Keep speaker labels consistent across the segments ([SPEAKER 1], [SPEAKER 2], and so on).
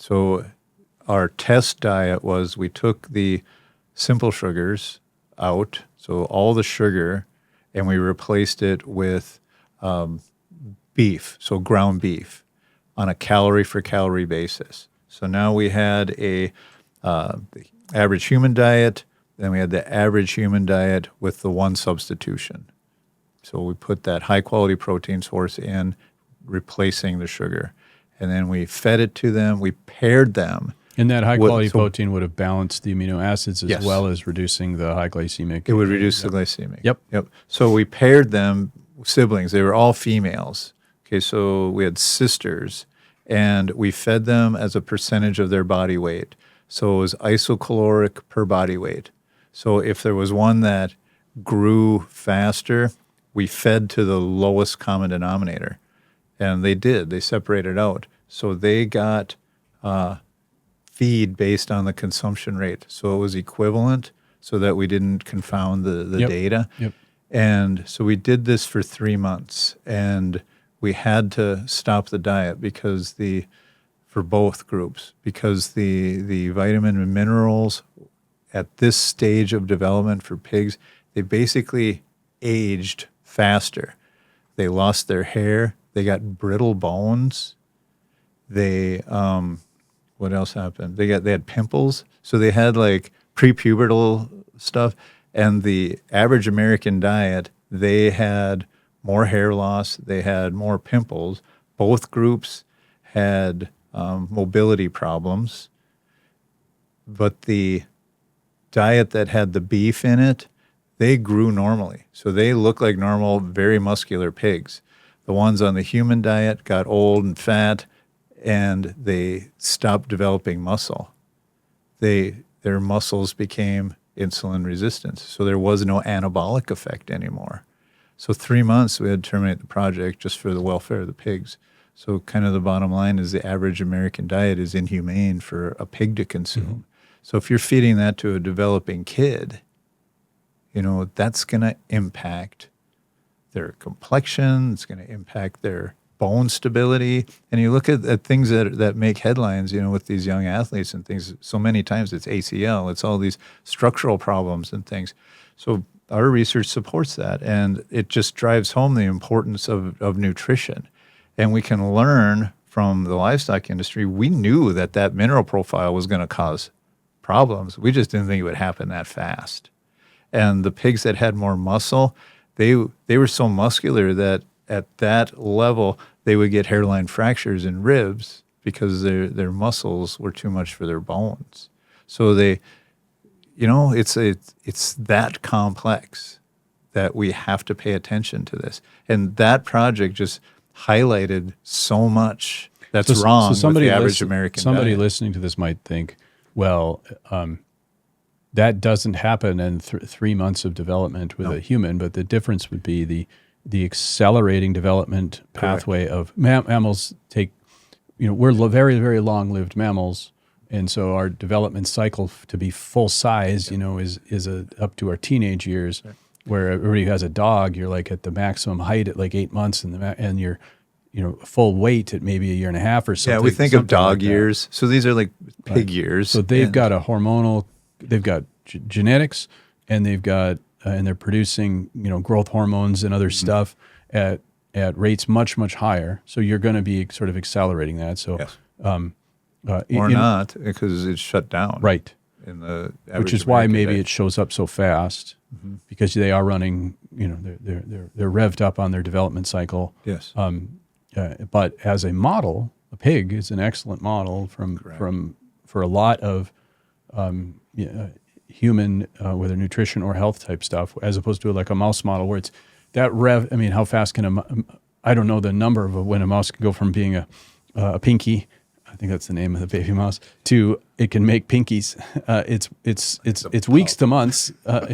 [SPEAKER 1] So our test diet was we took the simple sugars out, so all the sugar, and we replaced it with beef, so ground beef, on a calorie for calorie basis. So now we had the average human diet, then we had the average human diet with the one substitution. So we put that high quality protein source in, replacing the sugar. And then we fed it to them, we paired them.
[SPEAKER 2] And that high quality protein would have balanced the amino acids as well as reducing the high glycemic.
[SPEAKER 1] It would reduce the glycemic.
[SPEAKER 2] Yep.
[SPEAKER 1] So we paired them, siblings, they were all females. Okay, so we had sisters, and we fed them as a percentage of their body weight. So it was isocaloric per body weight. So if there was one that grew faster, we fed to the lowest common denominator. And they did. They separated out. So they got feed based on the consumption rate. So it was equivalent so that we didn't confound the data.
[SPEAKER 2] Yep.
[SPEAKER 1] And so we did this for 3 months. And we had to stop the diet for both groups, because the vitamin and minerals at this stage of development for pigs, they basically aged faster. They lost their hair. They got brittle bones. They, what else happened? They had pimples. So they had like prepubertal stuff. And the average American diet, they had more hair loss. They had more pimples. Both groups had mobility problems. But the diet that had the beef in it, they grew normally. So they look like normal, very muscular pigs. The ones on the human diet got old and fat, and they stopped developing muscle. Their muscles became insulin resistant, so there was no anabolic effect anymore. So 3 months we had to terminate the project just for the welfare of the pigs. So kind of the bottom line is the average American diet is inhumane for a pig to consume. Mm-hmm. So if you're feeding that to a developing kid, that's going to impact their complexion. It's going to impact their bone stability. And you look at things that make headlines, with these young athletes and things. So many times it's ACL. It's all these structural problems and things. So our research supports that. And it just drives home the importance of nutrition. And we can learn from the livestock industry. We knew that mineral profile was going to cause problems. We just didn't think it would happen that fast. And the pigs that had more muscle, they were so muscular that at that level, they would get hairline fractures in ribs because their muscles were too much for their bones. So it's that complex that we have to pay attention to this. And that project just highlighted so much that's wrong with the average American
[SPEAKER 2] somebody
[SPEAKER 1] diet.
[SPEAKER 2] Listening to this might think, well, that doesn't happen in 3 months of development with a human, but the difference would be the accelerating development pathway of mammals take, we're very, very long-lived mammals, and so our development cycle to be full size, is up to our teenage years, where everybody who has a dog, you're like at the maximum height at like 8 months, and you're full weight at maybe a year and a half or something.
[SPEAKER 1] Yeah, we think of dog years. So these are like pig years.
[SPEAKER 2] So they've got a hormonal, they've got genetics, and they've got, and they're producing, growth hormones and other stuff at rates much, much higher. So you're going to be sort of accelerating that. So,
[SPEAKER 1] yes. Or not, because it's shut down.
[SPEAKER 2] Right.
[SPEAKER 1] In the
[SPEAKER 2] which is why maybe it shows up so fast, because they are running, they're revved up on their development cycle.
[SPEAKER 1] Yes.
[SPEAKER 2] But as a model, a pig is an excellent model for a lot of human, whether nutrition or health type stuff, as opposed to like a mouse model where it's that how fast can I don't know the number of when a mouse can go from being a pinky, I think that's the name of the baby mouse, to it can make pinkies. It's weeks to months. Pup.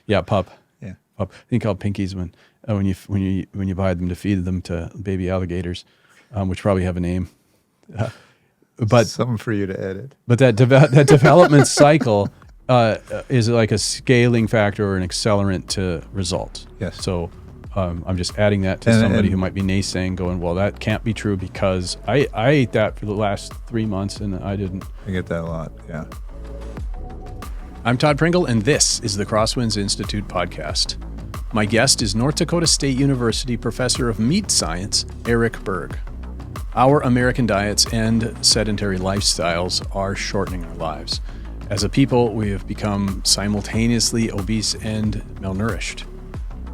[SPEAKER 1] Yeah.
[SPEAKER 2] Pup. I think called pinkies when you buy them to feed them to baby alligators, which probably have a name. But
[SPEAKER 1] something for you to edit.
[SPEAKER 2] But that development cycle is like a scaling factor or an accelerant to results.
[SPEAKER 1] Yes.
[SPEAKER 2] So I'm just adding that to somebody who might be naysaying, going, well, that can't be true because I ate that for the last 3 months and I didn't.
[SPEAKER 1] I get that a lot, yeah.
[SPEAKER 2] I'm Todd Pringle, and this is the Crosswinds Institute podcast. My guest is North Dakota State University Professor of Meat Science, Eric Berg. Our American diets and sedentary lifestyles are shortening our lives. As a people, we have become simultaneously obese and malnourished.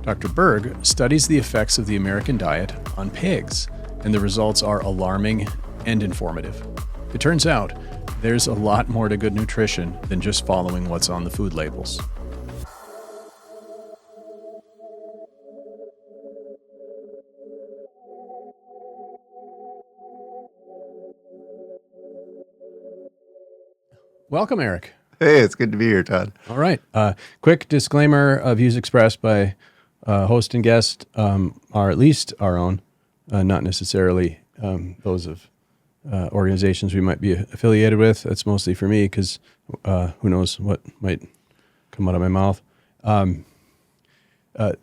[SPEAKER 2] Dr. Berg studies the effects of the American diet on pigs, and the results are alarming and informative. It turns out there's a lot more to good nutrition than just following what's on the food labels. Welcome, Eric.
[SPEAKER 1] Hey, it's good to be here, Todd.
[SPEAKER 2] All right. Quick disclaimer, views expressed by host and guest are at least our own, not necessarily those of organizations we might be affiliated with. That's mostly for me because who knows what might come out of my mouth.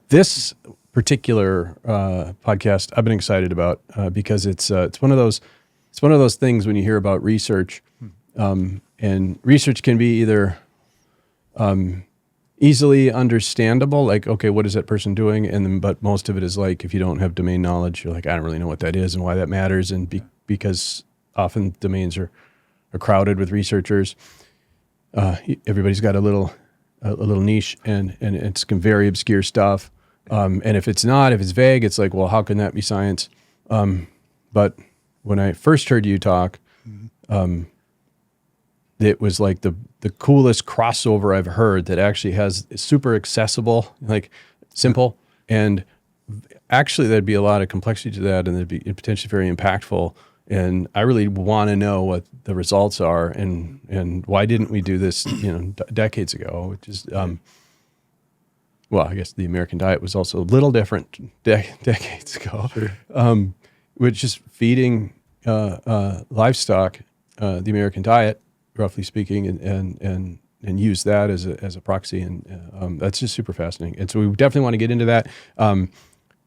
[SPEAKER 2] This particular podcast I've been excited about because it's one of those things when you hear about research. And research can be either easily understandable, like, okay, what is that person doing? But most of it is like, if you don't have domain knowledge, you're like, I don't really know what that is and why that matters. And because often domains are crowded with researchers, everybody's got a little niche, and it's very obscure stuff. And if it's vague, it's like, well, how can that be science? But when I first heard you talk, it was like the coolest crossover I've heard that actually is super accessible, like simple, and actually there'd be a lot of complexity to that, and it'd be potentially very impactful. And I really want to know what the results are, and why didn't we do this, decades ago? Which is, well, I guess the American diet was also a little different decades ago,
[SPEAKER 1] Sure.
[SPEAKER 2] Which is feeding livestock the American diet, roughly speaking, and use that as a proxy, and that's just super fascinating. And so we definitely want to get into that.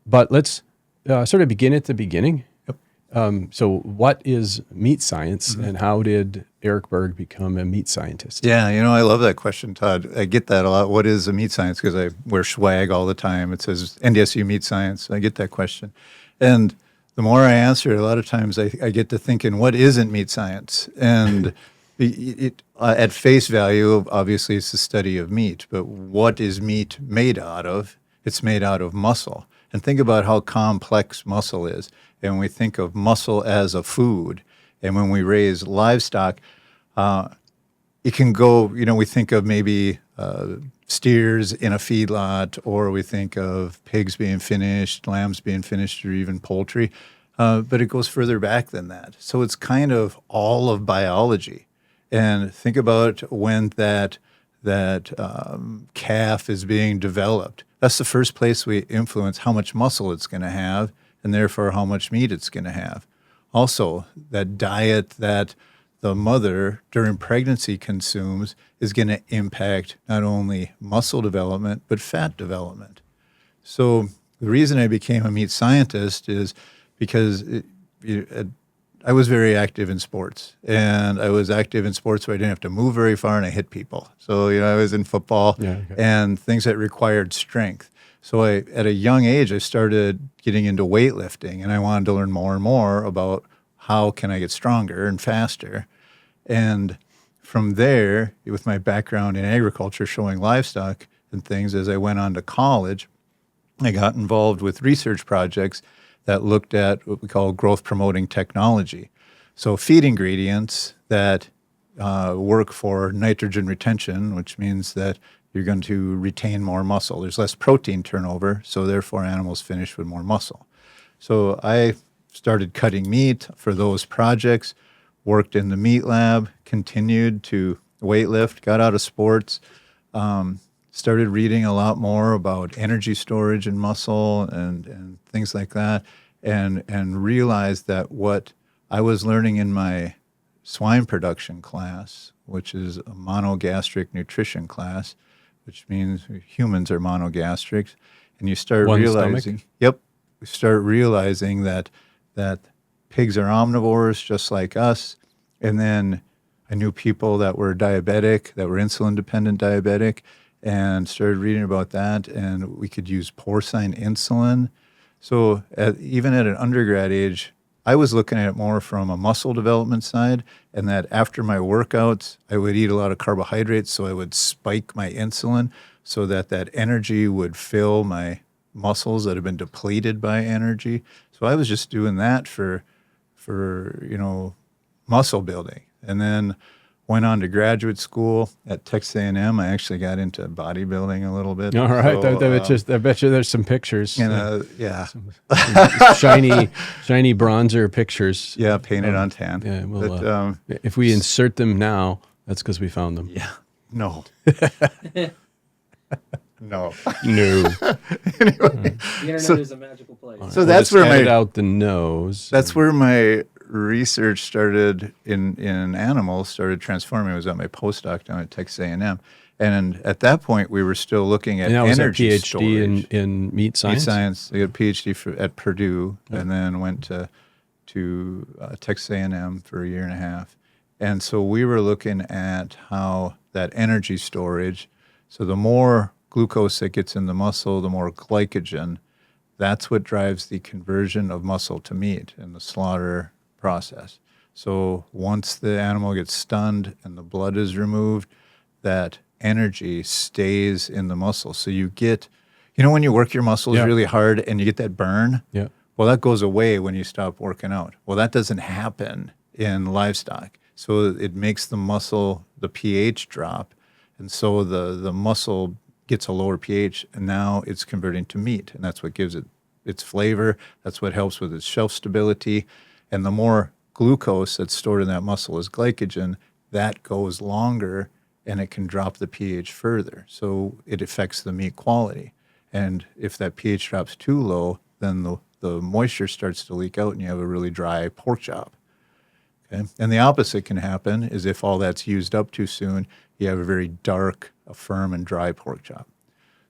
[SPEAKER 2] But let's sort of begin at the beginning.
[SPEAKER 1] Yep.
[SPEAKER 2] So what is meat science, and how did Eric Berg become a meat scientist?
[SPEAKER 1] Yeah, I love that question, Todd. I get that a lot. What is a meat science? Because I wear swag all the time. It says NDSU meat science. I get that question. And the more I answer it, a lot of times I get to thinking, what isn't meat science? And at face value, obviously, it's the study of meat. But what is meat made out of? It's made out of muscle. And think about how complex muscle is. And when we think of muscle as a food, and when we raise livestock, it can go, we think of maybe steers in a feedlot, or we think of pigs being finished, lambs being finished, or even poultry. But it goes further back than that. So it's kind of all of biology. And think about when that calf is being developed. That's the first place we influence how much muscle it's going to have, and therefore how much meat it's going to have. Also, that diet that the mother during pregnancy consumes is going to impact not only muscle development, but fat development. So the reason I became a meat scientist is because I was very active in sports, and I was active in sports where I didn't have to move very far and I hit people. So, I was in football and things that required strength. So at a young age, I started getting into weightlifting, and I wanted to learn more and more about how can I get stronger and faster. And from there, with my background in agriculture, showing livestock and things, as I went on to college, I got involved with research projects that looked at what we call growth promoting technology. So feed ingredients that work for nitrogen retention, which means that you're going to retain more muscle. There's less protein turnover, so therefore animals finish with more muscle. So I started cutting meat for those projects, worked in the meat lab, continued to weightlift, got out of sports, started reading a lot more about energy storage in muscle and things like that, and realized that what I was learning in my swine production class, which is a monogastric nutrition class, which means humans are monogastrics, and you start
[SPEAKER 2] One
[SPEAKER 1] realizing,
[SPEAKER 2] stomach?
[SPEAKER 1] yep, we start realizing that pigs are omnivores just like us. And then I knew people that were diabetic, that were insulin dependent diabetic, and started reading about that. And we could use porcine insulin. So even at an undergrad age, I was looking at it more from a muscle development side, and that after my workouts, I would eat a lot of carbohydrates, so I would spike my insulin so that energy would fill my muscles that have been depleted by energy. So I was just doing that for muscle building, and then went on to graduate school at Texas A&M. I actually got into bodybuilding a little bit.
[SPEAKER 2] All right.
[SPEAKER 1] So,
[SPEAKER 2] I bet you there's some pictures.
[SPEAKER 1] yeah,
[SPEAKER 2] shiny bronzer pictures.
[SPEAKER 1] yeah, painted on tan.
[SPEAKER 2] Yeah,
[SPEAKER 1] But,
[SPEAKER 2] if we insert them now, that's because we found them.
[SPEAKER 1] yeah, no. No.
[SPEAKER 2] No.
[SPEAKER 1] Anyway,
[SPEAKER 3] The internet is a magical place.
[SPEAKER 1] so that's
[SPEAKER 2] We'll
[SPEAKER 1] where
[SPEAKER 2] just edit
[SPEAKER 1] my
[SPEAKER 2] out the nose.
[SPEAKER 1] that's where my research started in animals started transforming. I was at my postdoc down at Texas A&M, and at that point we were still looking at
[SPEAKER 2] And that was a
[SPEAKER 1] energy
[SPEAKER 2] PhD
[SPEAKER 1] storage.
[SPEAKER 2] in meat science.
[SPEAKER 1] Meat science. I got a PhD at Purdue, and then went to Texas A&M for a year and a half. And so we were looking at how that energy storage. So the more glucose that gets in the muscle, the more glycogen. That's what drives the conversion of muscle to meat in the slaughter process. So once the animal gets stunned and the blood is removed, that energy stays in the muscle. So you get, when you work your muscles
[SPEAKER 2] Yeah.
[SPEAKER 1] really hard and you get that burn,
[SPEAKER 2] Yeah.
[SPEAKER 1] well, that goes away when you stop working out. Well, that doesn't happen in livestock. So it makes the muscle, the pH drop. And so the muscle gets a lower pH, and now it's converting to meat. And that's what gives it its flavor. That's what helps with its shelf stability. And the more glucose that's stored in that muscle as glycogen, that goes longer and it can drop the pH further. So it affects the meat quality. And if that pH drops too low, then the moisture starts to leak out and you have a really dry pork chop. Okay? And the opposite can happen is if all that's used up too soon, you have a very dark, a firm and dry pork chop.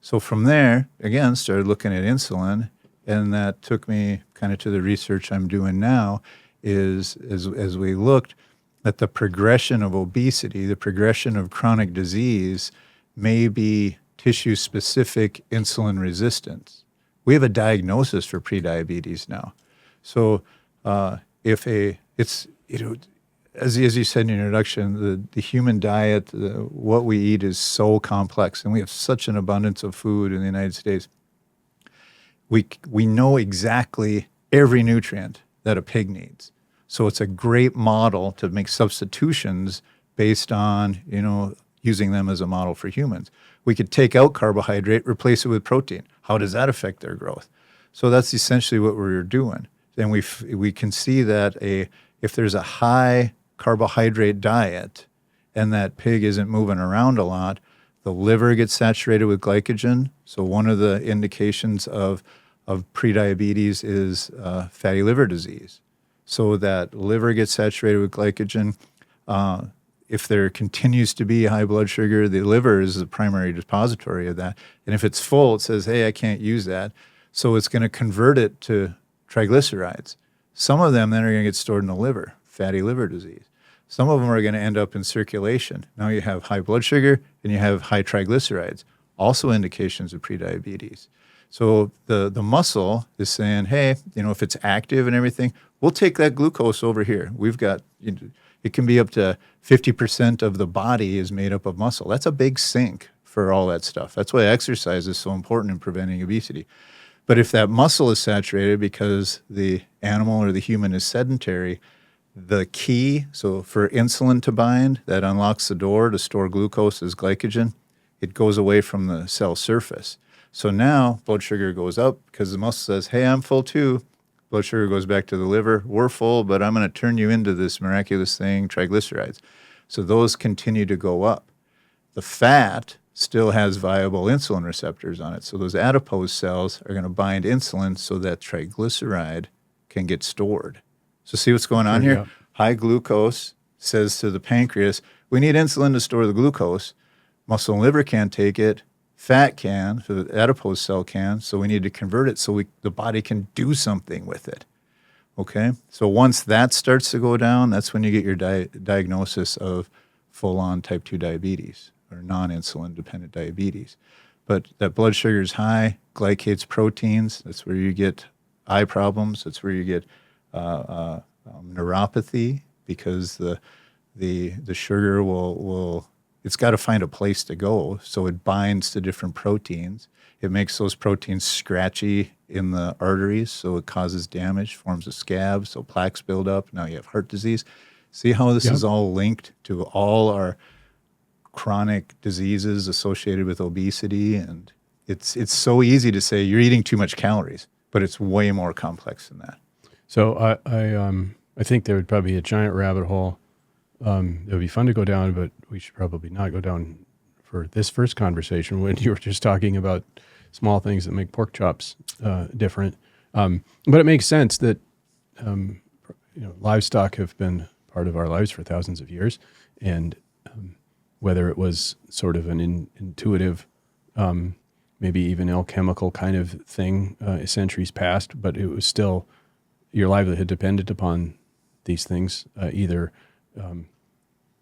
[SPEAKER 1] So from there, again, started looking at insulin, and that took me kind of to the research I'm doing now is as we looked at the progression of obesity, the progression of chronic disease may be tissue-specific insulin resistance. We have a diagnosis for prediabetes now. So as you said in your introduction, the human diet, what we eat is so complex, and we have such an abundance of food in the United States. We know exactly every nutrient that a pig needs. So it's a great model to make substitutions based on, using them as a model for humans. We could take out carbohydrate, replace it with protein. How does that affect their growth? So that's essentially what we're doing. And we can see that if there's a high carbohydrate diet and that pig isn't moving around a lot, the liver gets saturated with glycogen. So one of the indications of prediabetes is fatty liver disease. So that liver gets saturated with glycogen. If there continues to be high blood sugar, the liver is the primary depository of that. And if it's full, it says, hey, I can't use that. So it's going to convert it to triglycerides. Some of them then are going to get stored in the liver, fatty liver disease. Some of them are going to end up in circulation. Now you have high blood sugar and you have high triglycerides, also indications of prediabetes. So the muscle is saying, hey, if it's active and everything, we'll take that glucose over here. We've got, it can be up to 50% of the body is made up of muscle. That's a big sink for all that stuff. That's why exercise is so important in preventing obesity. But if that muscle is saturated because the animal or the human is sedentary, the key, so for insulin to bind, that unlocks the door to store glucose as glycogen, it goes away from the cell surface. So now blood sugar goes up because the muscle says, hey, I'm full too. Blood sugar goes back to the liver. We're full, but I'm going to turn you into this miraculous thing, triglycerides. So those continue to go up. The fat still has viable insulin receptors on it. So those adipose cells are going to bind insulin so that triglyceride can get stored. So see what's going on here?
[SPEAKER 2] Yeah.
[SPEAKER 1] High glucose says to the pancreas, we need insulin to store the glucose. Muscle and liver can't take it. Fat can, so the adipose cell can. So we need to convert it so the body can do something with it. Okay? So once that starts to go down, that's when you get your diagnosis of full-on type 2 diabetes or non-insulin dependent diabetes. But that blood sugar is high, glycates proteins. That's where you get eye problems. That's where you get neuropathy, because the sugar will it's got to find a place to go. So it binds to different proteins. It makes those proteins scratchy in the arteries, so it causes damage, forms a scab, so plaques build up. Now you have heart disease. See how this is all linked to all our chronic diseases associated with obesity? And it's so easy to say you're eating too much calories, but it's way more complex than that.
[SPEAKER 2] So I think there would probably be a giant rabbit hole. It would be fun to go down, but we should probably not go down for this first conversation when you were just talking about small things that make pork chops different. But it makes sense that livestock have been part of our lives for thousands of years, and whether it was sort of an intuitive, maybe even alchemical kind of thing centuries past, but it was still your livelihood depended upon these things, either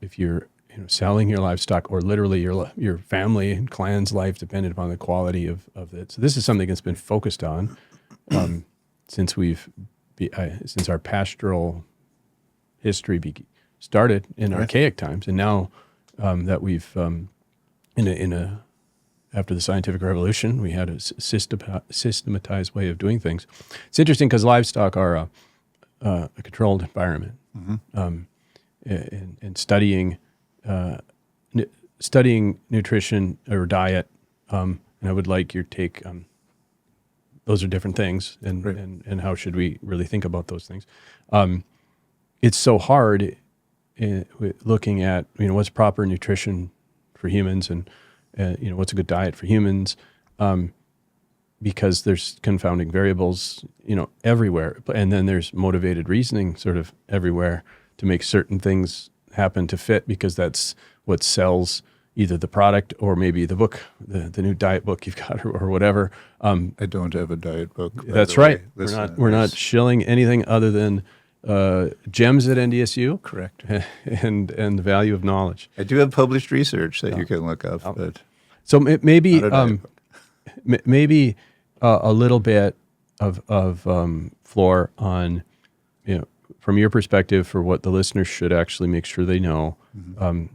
[SPEAKER 2] if you're selling your livestock, or literally your family and clan's life depended upon the quality of it. So this is something that's been focused on since since our pastoral history started in archaic times, and now that we've after the scientific revolution, we had a systematized way of doing things. It's interesting because livestock are a controlled environment. Mm-hmm. And studying nutrition or diet, and I would like your take. Those are different things, and how should we really think about those things? It's so hard looking at what's proper nutrition for humans, and what's a good diet for humans, because there's confounding variables everywhere, and then there's motivated reasoning sort of everywhere to make certain things happen to fit, because that's what sells either the product or maybe the book, the new diet book you've got, or whatever.
[SPEAKER 1] I don't have a diet book.
[SPEAKER 2] That's right. We're not shilling anything other than gems at NDSU.
[SPEAKER 1] Correct.
[SPEAKER 2] And the value of knowledge.
[SPEAKER 1] I do have published research that you can look up. But
[SPEAKER 2] so maybe maybe a little bit of floor on, from your perspective, for what the listeners should actually make sure they know. Mm-hmm.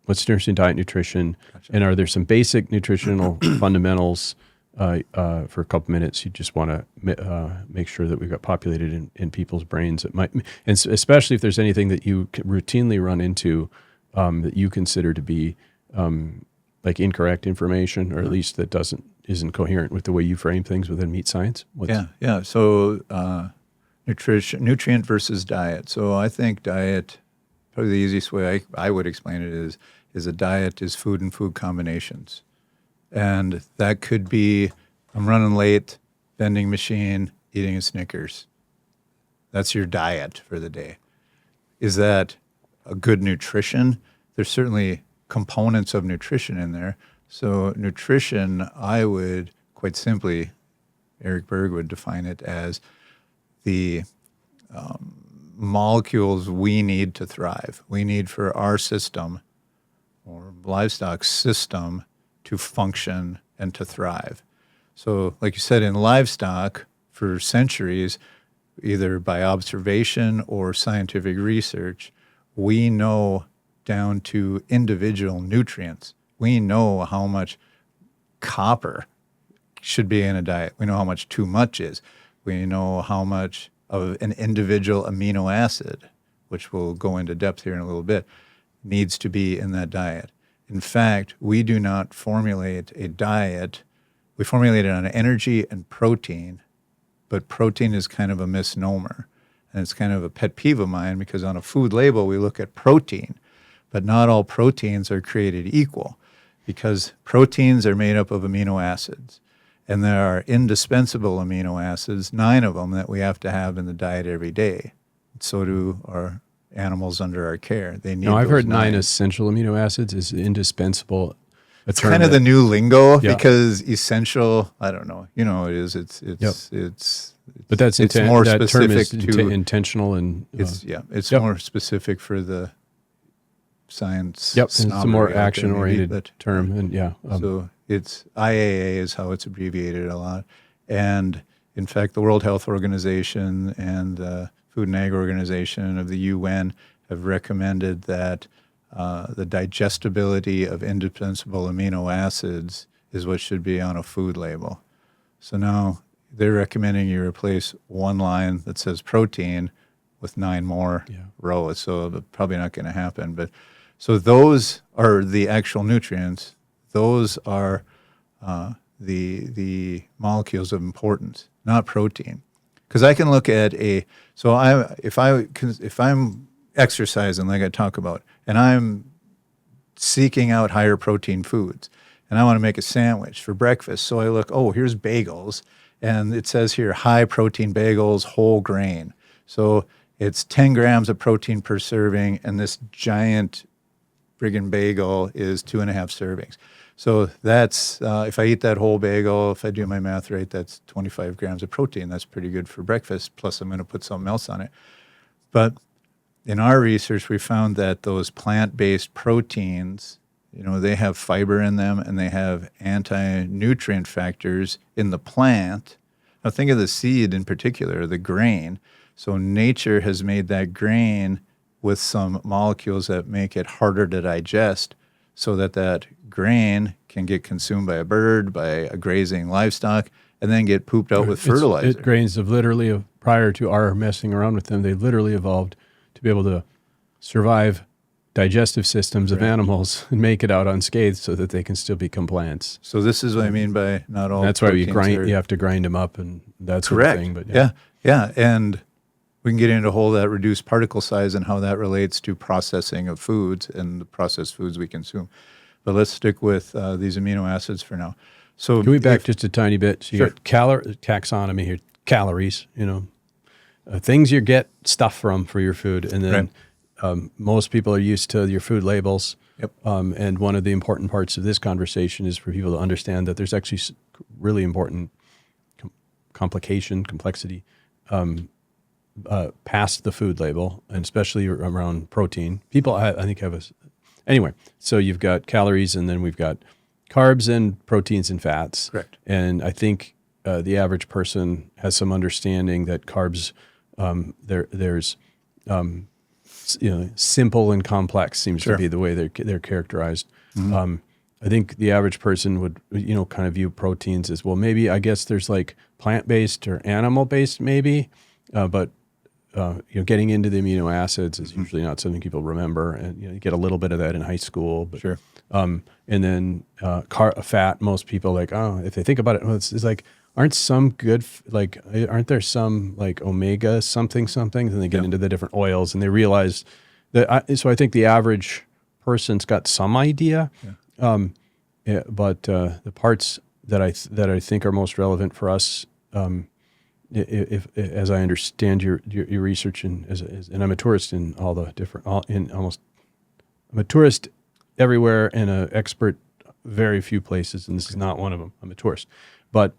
[SPEAKER 2] What's nursing, diet, nutrition, gotcha. And are there some basic nutritional fundamentals for a couple minutes you just want to make sure that we've got populated in people's brains that might, and especially if there's anything that you routinely run into that you consider to be like incorrect information, or at least that isn't coherent with the way you frame things within meat science?
[SPEAKER 1] Yeah. So nutrient versus diet. So I think diet, probably the easiest way I would explain it is a diet is food and food combinations. And that could be, I'm running late, vending machine, eating a Snickers. That's your diet for the day. Is that a good nutrition? There's certainly components of nutrition in there. So nutrition, I would quite simply, Eric Berg would define it as the molecules we need to thrive. We need for our system, or livestock system, to function and to thrive. So like you said, in livestock, for centuries, either by observation or scientific research, we know down to individual nutrients. We know how much copper should be in a diet. We know how much too much is. We know how much of an individual amino acid, which we'll go into depth here in a little bit, needs to be in that diet. In fact, we do not formulate a diet. We formulate it on energy and protein, but protein is kind of a misnomer. And it's kind of a pet peeve of mine, because on a food label, we look at protein, but not all proteins are created equal, because proteins are made up of amino acids. And there are indispensable amino acids, 9 of them, that we have to have in the diet every day. So do our animals under our care. They need.
[SPEAKER 2] I've heard 9 essential amino acids is indispensable.
[SPEAKER 1] It's kind of the new lingo
[SPEAKER 2] Yeah.
[SPEAKER 1] because essential, I don't know, it is.
[SPEAKER 2] But that's
[SPEAKER 1] it's more
[SPEAKER 2] that term is
[SPEAKER 1] specific to
[SPEAKER 2] intentional and
[SPEAKER 1] it's
[SPEAKER 2] Yep.
[SPEAKER 1] more specific for the science.
[SPEAKER 2] Yep, and it's a
[SPEAKER 1] snobbery
[SPEAKER 2] more
[SPEAKER 1] out there,
[SPEAKER 2] action-oriented
[SPEAKER 1] maybe, but,
[SPEAKER 2] term, and
[SPEAKER 1] so it's IAA is how it's abbreviated a lot, and in fact, the World Health Organization and the Food and Ag Organization of the UN have recommended that the digestibility of indispensable amino acids is what should be on a food label. So now they're recommending you replace one line that says protein with 9 more rows. So that's probably not going to happen. But so those are the actual nutrients. Those are the molecules of importance, not protein. Because I can look at if I'm exercising like I talk about, and I'm seeking out higher protein foods, and I want to make a sandwich for breakfast. So I look, here's bagels, and it says here high protein bagels, whole grain. So it's 10 grams of protein per serving, and this giant friggin' bagel is 2.5 servings. So that's, if I eat that whole bagel, if I do my math right, that's 25 grams of protein. That's pretty good for breakfast, plus I'm going to put something else on it. But in our research, we found that those plant-based proteins, they have fiber in them and they have anti-nutrient factors in the plant. Now think of the seed in particular, the grain. So nature has made that grain with some molecules that make it harder to digest so that grain can get consumed by a bird, by a grazing livestock, and then get pooped out with fertilizer.
[SPEAKER 2] Grains have literally, prior to our messing around with them, they literally evolved to be able to survive digestive systems of animals and make it out unscathed so that they can still become plants.
[SPEAKER 1] So this is what I mean by not all.
[SPEAKER 2] That's why you have to grind them up and that sort of thing. But
[SPEAKER 1] yeah, and we can get into whole that reduced particle size and how that relates to processing of foods and the processed foods we consume. But let's stick with these amino acids for now. So
[SPEAKER 2] can we back just a tiny bit? So you
[SPEAKER 1] Sure.
[SPEAKER 2] got taxonomy here, calories, things you get stuff from for your food. And then most people are used to your food labels.
[SPEAKER 1] Yep.
[SPEAKER 2] And one of the important parts of this conversation is for people to understand that there's actually really important complexity past the food label, and especially around protein. People, I think, anyway, so you've got calories, and then we've got carbs and proteins and fats.
[SPEAKER 1] Correct.
[SPEAKER 2] And I think the average person has some understanding that carbs, there's simple and complex seems to be the way they're characterized. Mm-hmm. I think the average person would, kind of view proteins as, well, maybe I guess there's like plant-based or animal-based maybe, but getting into the amino acids is usually not something people remember, and you get a little bit of that in high school. But,
[SPEAKER 1] sure.
[SPEAKER 2] And then fat, most people if they think about it, it's like, aren't there some like omega something? And they get into the different oils, and they realize that. So I think the average person's got some idea, but the parts that I think are most relevant for us. If as I understand your research, and I'm a tourist in all the different, I'm a tourist everywhere and an expert very few places, and this is not one of them. I'm a tourist, but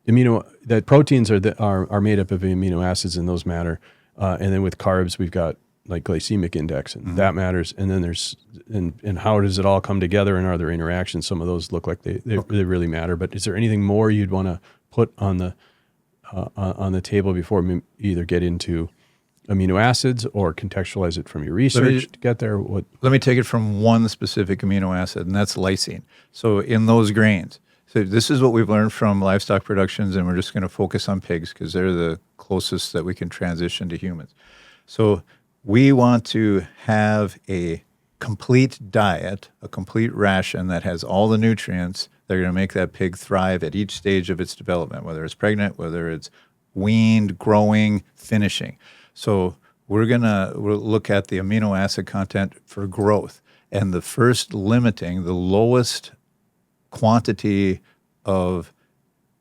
[SPEAKER 2] that proteins are made up of amino acids, and those matter. And then with carbs, we've got like glycemic index, and that matters. And then there's and how does it all come together, and are there interactions? Some of those look like they really matter. But is there anything more you'd want to put on the table before we either get into amino acids or contextualize it from your research to get there?
[SPEAKER 1] Let me take it from one specific amino acid, and that's lysine. So in those grains, so this is what we've learned from livestock productions, and we're just going to focus on pigs because they're the closest that we can transition to humans. So we want to have a complete diet, a complete ration that has all the nutrients that are going to make that pig thrive at each stage of its development, whether it's pregnant, whether it's weaned, growing, finishing. So we'll look at the amino acid content for growth. And the first limiting, the lowest quantity of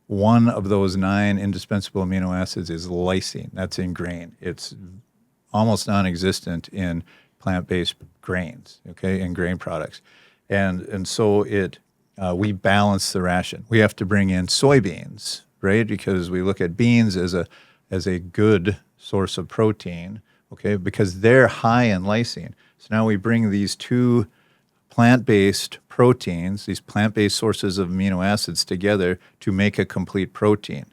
[SPEAKER 1] one of those 9 indispensable amino acids is lysine. That's in grain. It's almost non-existent in plant-based grains, in grain products. And so it we balance the ration. We have to bring in soybeans, right? Because we look at beans as a good source of protein, okay? Because they're high in lysine. So now we bring these two plant-based proteins, these plant-based sources of amino acids together to make a complete protein.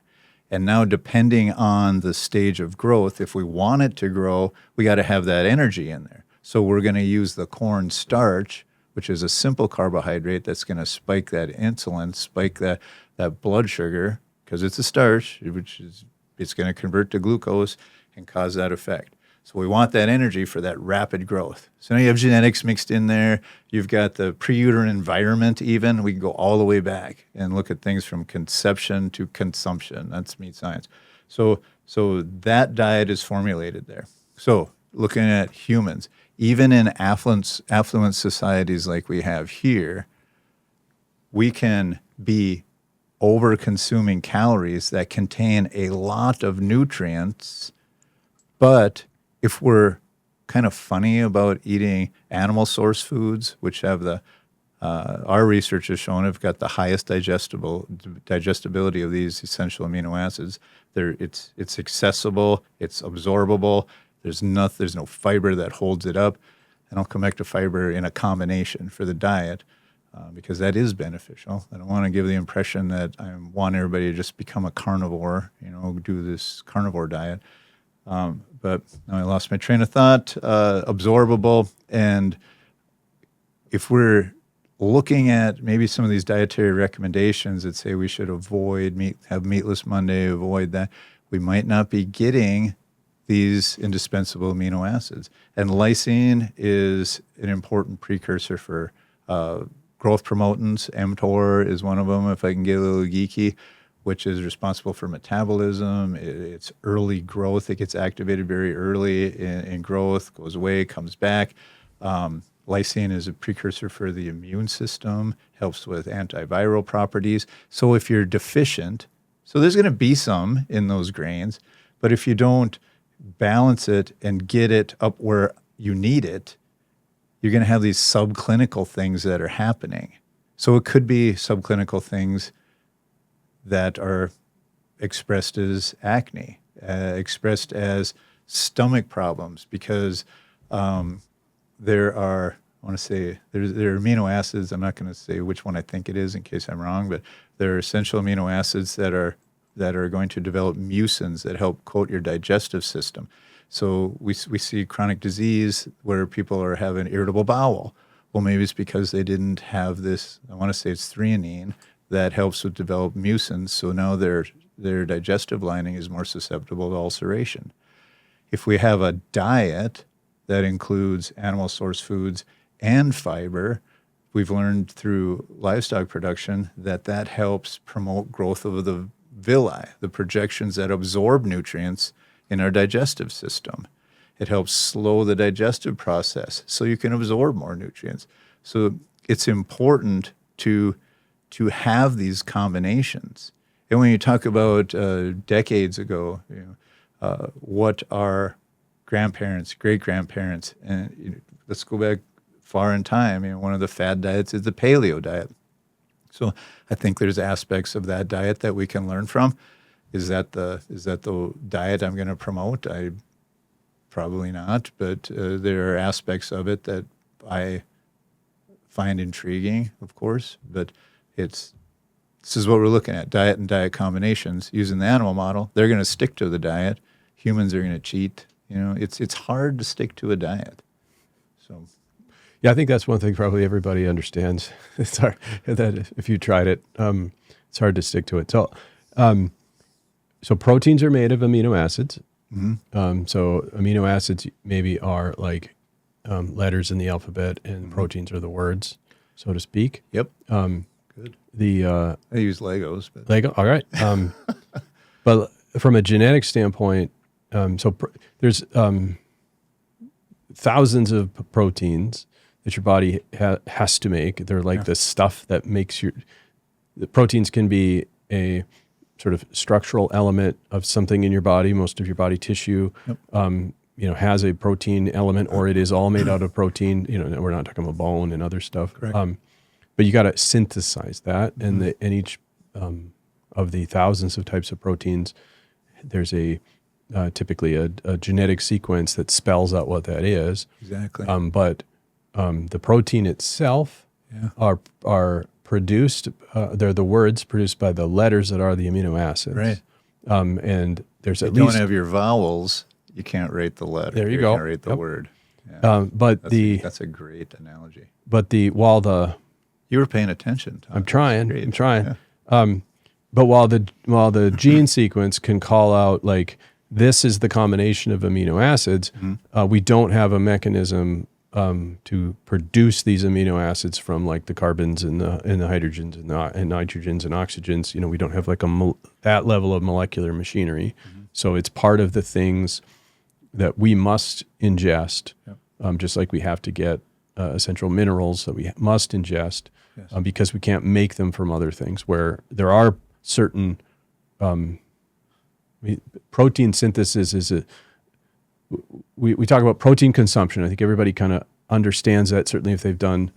[SPEAKER 1] And now, depending on the stage of growth, if we want it to grow, we got to have that energy in there. So we're going to use the corn starch, which is a simple carbohydrate that's going to spike that insulin, spike that blood sugar, because it's a starch, it's going to convert to glucose and cause that effect. So we want that energy for that rapid growth. So now you have genetics mixed in there. You've got the pre-uterine environment even. We can go all the way back and look at things from conception to consumption. That's meat science. So that diet is formulated there. So looking at humans, even in affluent societies like we have here, we can be over-consuming calories that contain a lot of nutrients, but if we're kind of funny about eating animal source foods, which have our research has shown have got the highest digestibility of these essential amino acids. It's accessible, it's absorbable. There's no fiber that holds it up, and I'll come back to fiber in a combination for the diet because that is beneficial. I don't want to give the impression that I want everybody to just become a carnivore, do this carnivore diet. But now I lost my train of thought. Absorbable, and if we're looking at maybe some of these dietary recommendations that say we should avoid meat, have meatless Monday, avoid that, we might not be getting these indispensable amino acids. And lysine is an important precursor for growth promotants. mTOR is one of them, if I can get a little geeky, which is responsible for metabolism. It's early growth. It gets activated very early in growth, goes away, comes back. Lysine is a precursor for the immune system, helps with antiviral properties. So if you're deficient, so there's going to be some in those grains, but if you don't balance it and get it up where you need it, you're going to have these subclinical things that are happening. So it could be subclinical things that are expressed as acne, expressed as stomach problems, because there are amino acids. I'm not going to say which one I think it is in case I'm wrong, but there are essential amino acids that are going to develop mucins that help coat your digestive system. So we see chronic disease where people are having irritable bowel. Well, maybe it's because they didn't have this, I want to say it's threonine, that helps with develop mucins, so now their digestive lining is more susceptible to ulceration. If we have a diet that includes animal source foods and fiber, we've learned through livestock production that helps promote growth of the villi, the projections that absorb nutrients in our digestive system. It helps slow the digestive process so you can absorb more nutrients. So it's important to have these combinations. And when you talk about decades ago, what our grandparents, great-grandparents, and let's go back far in time, one of the fad diets is the paleo diet. So I think there's aspects of that diet that we can learn from. Is that the diet I'm going to promote? Probably not, but there are aspects of it that I find intriguing, of course, but this is what we're looking at, diet and diet combinations. Using the animal model, they're going to stick to the diet. Humans are going to cheat. It's hard to stick to a diet. So,
[SPEAKER 2] yeah, I think that's one thing probably everybody understands. It's hard that if you tried it, it's hard to stick to it. So, so proteins are made of amino acids. Mm-hmm. So amino acids maybe are like letters in the alphabet, and proteins are the words, so to speak.
[SPEAKER 1] Yep. Good. I use Legos. But.
[SPEAKER 2] Lego, all right. But from a genetic standpoint, there's thousands of proteins that your body has to make. They're like the stuff that makes the proteins can be a sort of structural element of something in your body. Most of your body tissue, has a protein element, or it is all made out of protein. We're not talking about bone and other stuff. but you got to synthesize that, and each of the thousands of types of proteins, there's typically a genetic sequence that spells out what that is.
[SPEAKER 1] Exactly.
[SPEAKER 2] But the protein itself are produced. They're the words produced by the letters that are the amino acids.
[SPEAKER 1] Right.
[SPEAKER 2] And there's
[SPEAKER 1] If
[SPEAKER 2] at
[SPEAKER 1] you
[SPEAKER 2] least
[SPEAKER 1] don't have your vowels, you can't rate the letter.
[SPEAKER 2] There you go.
[SPEAKER 1] Can't rate the word. Yeah.
[SPEAKER 2] but
[SPEAKER 1] That's a great analogy.
[SPEAKER 2] but
[SPEAKER 1] You were paying attention, Todd.
[SPEAKER 2] I'm trying.
[SPEAKER 1] Great.
[SPEAKER 2] I'm trying.
[SPEAKER 1] Yeah.
[SPEAKER 2] But while the gene sequence can call out like this is the combination of amino acids, we don't have a mechanism to produce these amino acids from like the carbons and the hydrogens and nitrogens and oxygens. We don't have like that level of molecular machinery. So it's part of the things that we must ingest, just like we have to get essential minerals that we must ingest.
[SPEAKER 1] Yes.
[SPEAKER 2] Because we can't make them from other things, where there are certain protein synthesis we talk about protein consumption. I think everybody kind of understands that, certainly if they've done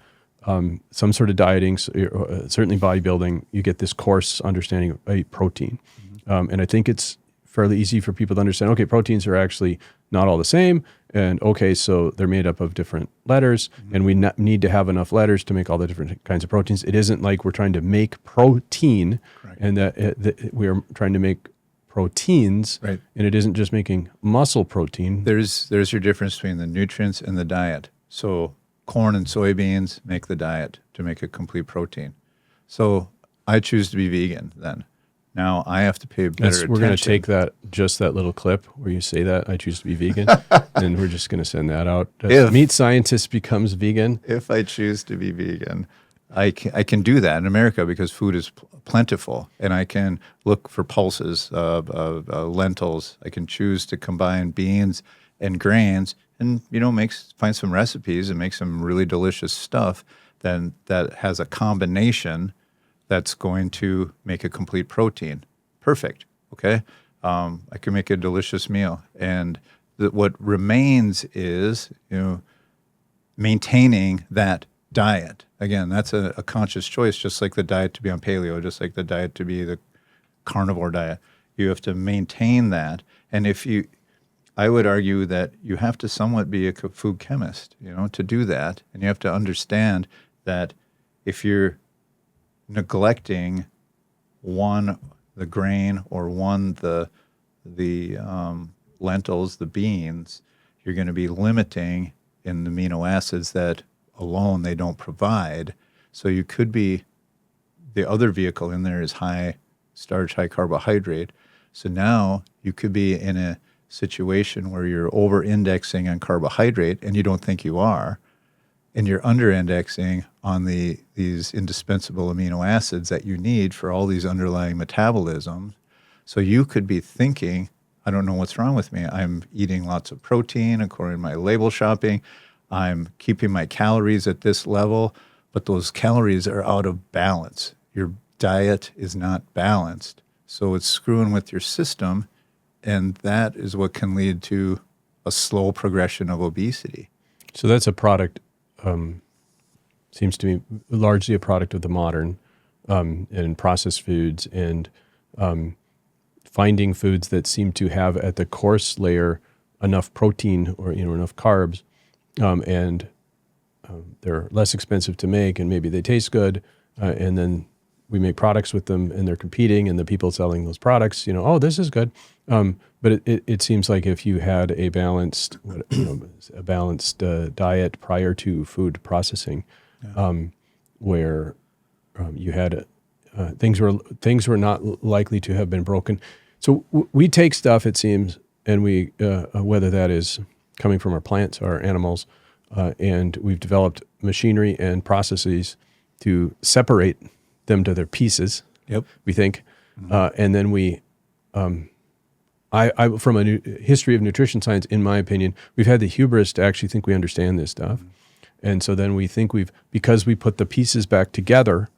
[SPEAKER 2] some sort of dieting, certainly bodybuilding, you get this coarse understanding of a protein. And I think it's fairly easy for people to understand, okay, proteins are actually not all the same. And okay, so they're made up of different letters, and we need to have enough letters to make all the different kinds of proteins. It isn't like we're trying to make protein,
[SPEAKER 1] Correct.
[SPEAKER 2] and that we are trying to make proteins,
[SPEAKER 1] Right.
[SPEAKER 2] and it isn't just making muscle protein.
[SPEAKER 1] There's your difference between the nutrients and the diet. So corn and soybeans make the diet to make a complete protein. So I choose to be vegan then. Now I have to pay better attention.
[SPEAKER 2] We're going to take that little clip where you say that, I choose to be vegan, and we're just going to send that out. Meat Scientist becomes vegan.
[SPEAKER 1] If I choose to be vegan, I can do that in America because food is plentiful, and I can look for pulses of lentils. I can choose to combine beans and grains, and find some recipes and make some really delicious stuff that has a combination that's going to make a complete protein. Perfect. Okay. I can make a delicious meal, and what remains is maintaining that diet. Again, that's a conscious choice, just like the diet to be on paleo, just like the diet to be the carnivore diet. You have to maintain that. And I would argue that you have to somewhat be a food chemist, to do that. And you have to understand that if you're neglecting the grain or the lentils, the beans, you're going to be limiting in the amino acids that alone they don't provide. So you could be, the other vehicle in there is high starch, high carbohydrate. So now you could be in a situation where you're over-indexing on carbohydrate and you don't think you are, and you're under-indexing on these indispensable amino acids that you need for all these underlying metabolisms. So you could be thinking, I don't know what's wrong with me. I'm eating lots of protein according to my label shopping. I'm keeping my calories at this level, but those calories are out of balance. Your diet is not balanced. So it's screwing with your system, and that is what can lead to a slow progression of obesity.
[SPEAKER 2] So that's a product, seems to me largely a product of the modern and processed foods, and finding foods that seem to have at the coarse layer enough protein or enough carbs, and they're less expensive to make, and maybe they taste good, and then we make products with them, and they're competing, and the people selling those products, oh, this is good. But it seems like if you had a balanced diet prior to food processing, where you had things were not likely to have been broken. So we take stuff, it seems, and we whether that is coming from our plants or our animals, and we've developed machinery and processes to separate them to their pieces.
[SPEAKER 1] Yep.
[SPEAKER 2] We think, and then we. I from a history of nutrition science, in my opinion, we've had the hubris to actually think we understand this stuff. And so then we think because we put the pieces back together,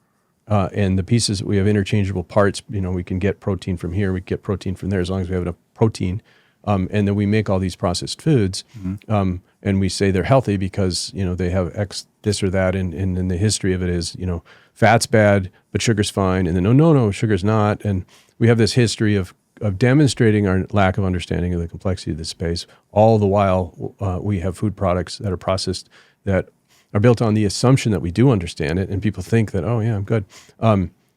[SPEAKER 2] and the pieces, we have interchangeable parts, we can get protein from here, we can get protein from there, as long as we have enough protein. And then we make all these processed foods, and we say they're healthy because, they have X, this or that, and then the history of it is, fat's bad, but sugar's fine, and then no, sugar's not. And we have this history of demonstrating our lack of understanding of the complexity of the space. All the while, we have food products that are processed that are built on the assumption that we do understand it, and people think that, oh yeah, I'm good.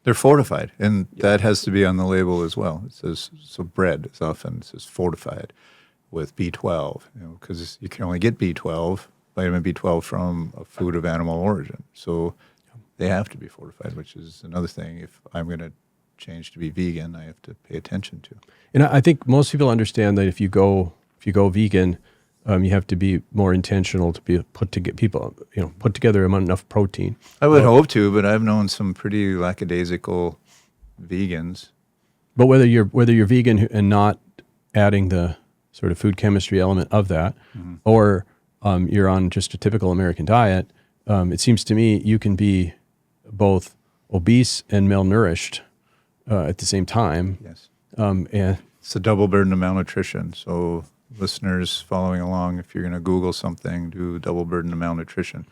[SPEAKER 1] They're fortified, and that has to be on the label as well. It says, so bread is often says fortified with B12, because you can only get B12, vitamin B12 from a food of animal origin. So they have to be fortified, which is another thing. If I'm going to change to be vegan, I have to pay attention to.
[SPEAKER 2] And I think most people understand that if you go vegan, you have to be more intentional to put together enough protein.
[SPEAKER 1] I would hope to, but I've known some pretty lackadaisical vegans.
[SPEAKER 2] But whether you're vegan and not adding the sort of food chemistry element of that, or you're on just a typical American diet, it seems to me you can be both obese and malnourished at the same time.
[SPEAKER 1] Yes.
[SPEAKER 2] And
[SPEAKER 1] it's a double burden of malnutrition. So listeners following along, if you're going to Google something, do double burden of malnutrition,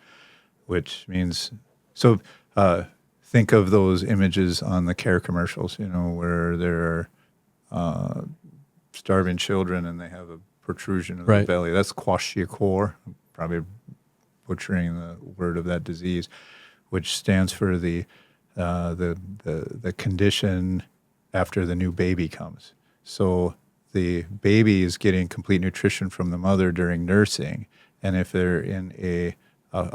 [SPEAKER 1] which means, think of those images on the care commercials, where there are starving children and they have a protrusion of the belly. That's kwashiorkor. I'm probably butchering the word of that disease, which stands for the condition after the new baby comes. So the baby is getting complete nutrition from the mother during nursing, and if they're in a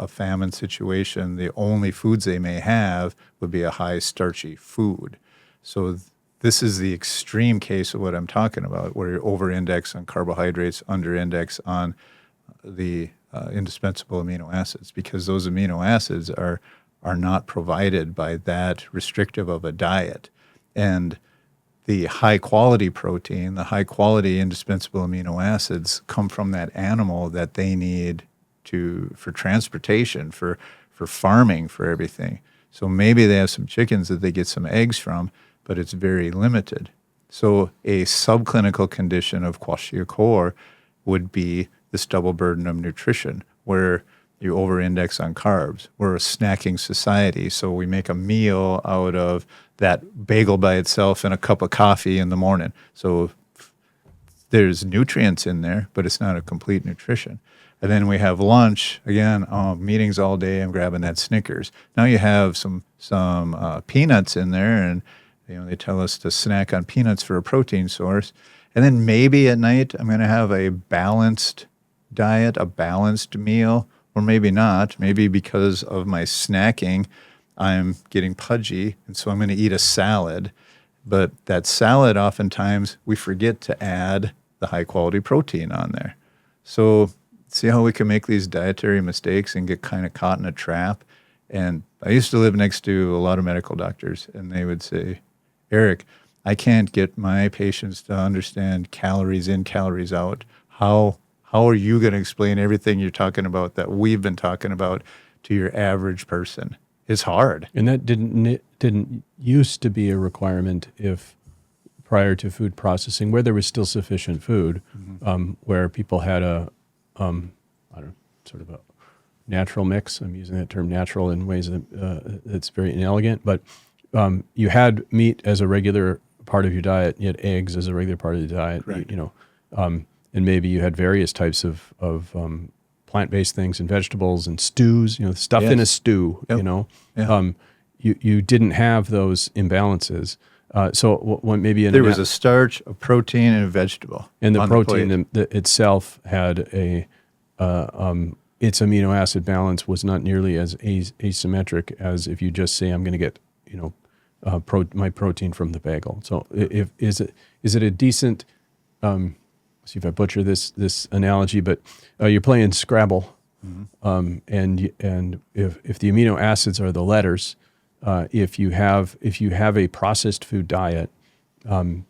[SPEAKER 1] famine situation, the only foods they may have would be a high starchy food. So this is the extreme case of what I'm talking about, where you over-index on carbohydrates, under-index on the indispensable amino acids, because those amino acids are not provided by that restrictive of a diet. And the high-quality protein, the high-quality indispensable amino acids come from that animal that they need for transportation, for farming, for everything. So maybe they have some chickens that they get some eggs from, but it's very limited. So a subclinical condition of kwashiorkor would be this double burden of nutrition, where you over-index on carbs. We're a snacking society, so we make a meal out of that bagel by itself and a cup of coffee in the morning. So there's nutrients in there, but it's not a complete nutrition. And then we have lunch, again, meetings all day, I'm grabbing that Snickers. Now you have some peanuts in there, and they tell us to snack on peanuts for a protein source. And then maybe at night I'm going to have a balanced diet, a balanced meal, or maybe not. Maybe because of my snacking, I'm getting pudgy, and so I'm going to eat a salad. But that salad, oftentimes, we forget to add the high-quality protein on there. So see how we can make these dietary mistakes and get kind of caught in a trap? And I used to live next to a lot of medical doctors, and they would say, Eric, I can't get my patients to understand calories in, calories out. How are you going to explain everything you're talking about that we've been talking about to your average person? It's hard.
[SPEAKER 2] And that didn't used to be a requirement if prior to food processing, where there was still sufficient food, where people had sort of a natural mix. I'm using that term natural in ways that that's very inelegant, but you had meat as a regular part of your diet, you had eggs as a regular part of the diet, and maybe you had various types of plant-based things and vegetables and stews, stuff in a stew, you didn't have those imbalances. So maybe
[SPEAKER 1] there was a starch, a protein, and a vegetable.
[SPEAKER 2] And the protein itself had its amino acid balance was not nearly as asymmetric as if you just say, I'm going to get, my protein from the bagel. So is it a decent, see if I butcher this analogy, but you're playing Scrabble, and if the amino acids are the letters, if you have a processed food diet, and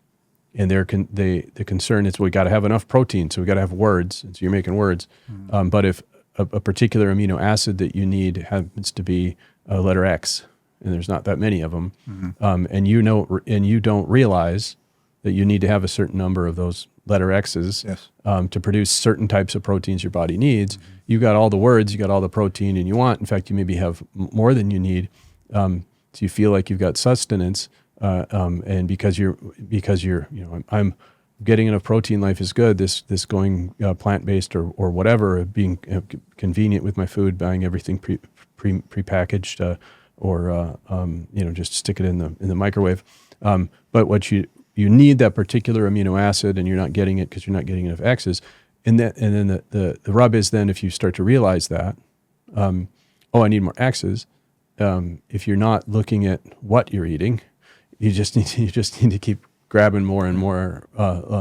[SPEAKER 2] the concern is we got to have enough protein, so we got to have words, and so you're making words. But if a particular amino acid that you need happens to be a letter X, and there's not that many of them, and you don't realize that you need to have a certain number of those letter X's
[SPEAKER 1] Yes.
[SPEAKER 2] to produce certain types of proteins your body needs. You got all the words, you got all the protein and you want. In fact, you maybe have more than you need. So you feel like you've got sustenance. And because you're, I'm getting enough protein, life is good. This going plant-based or whatever, being convenient with my food, buying everything prepackaged, or just stick it in the microwave. But what you need that particular amino acid, and you're not getting it because you're not getting enough X's. And then the rub is then if you start to realize that, I need more X's. If you're not looking at what you're eating, you just need to keep grabbing more and more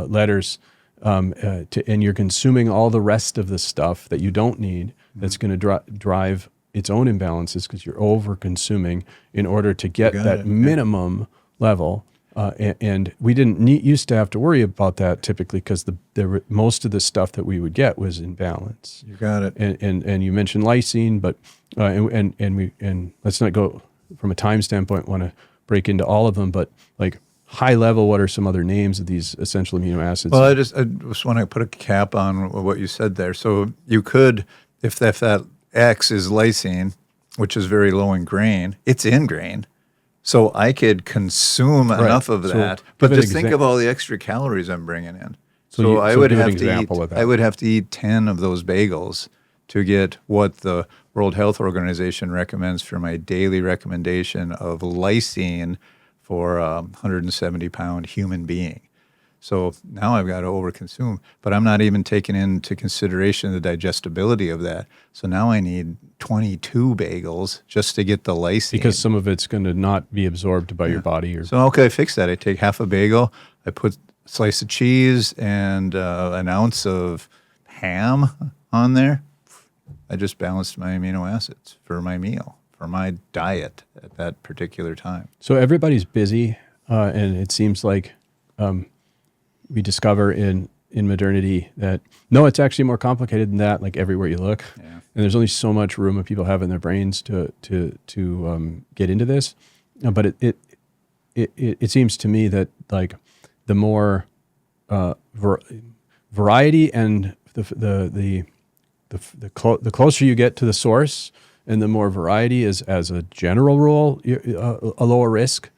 [SPEAKER 2] letters, and you're consuming all the rest of the stuff that you don't need. That's going to drive its own imbalances because you're over consuming in order to get that minimum level. And we didn't used to have to worry about that typically because most of the stuff that we would get was in balance.
[SPEAKER 1] You got it.
[SPEAKER 2] And you mentioned lysine, but and let's not go from a time standpoint. Want to break into all of them, but like high level, what are some other names of these essential amino acids?
[SPEAKER 1] Well, I just want to put a cap on what you said there. So you could, if that X is lysine, which is very low in grain, it's in grain. So I could consume enough of that, but just think of all the extra calories I'm bringing in. So I would have to eat 10 of those bagels to get what the World Health Organization recommends for my daily recommendation of lysine for a 170-pound human being. So now I've got to overconsume, but I'm not even taking into consideration the digestibility of that. So now I need 22 bagels just to get the lysine.
[SPEAKER 2] Because some of it's going to not be absorbed by your body.
[SPEAKER 1] So, okay, I fix that. I take half a bagel, I put a slice of cheese and an ounce of ham on there. I just balanced my amino acids for my meal, for my diet at that particular time.
[SPEAKER 2] So everybody's busy, and it seems like we discover in modernity that, no, it's actually more complicated than that, like everywhere you look. Yeah. And there's only so much room that people have in their brains to get into this. But it seems to me that like the more variety and the closer you get to the source, and the more variety is, as a general rule, a lower risk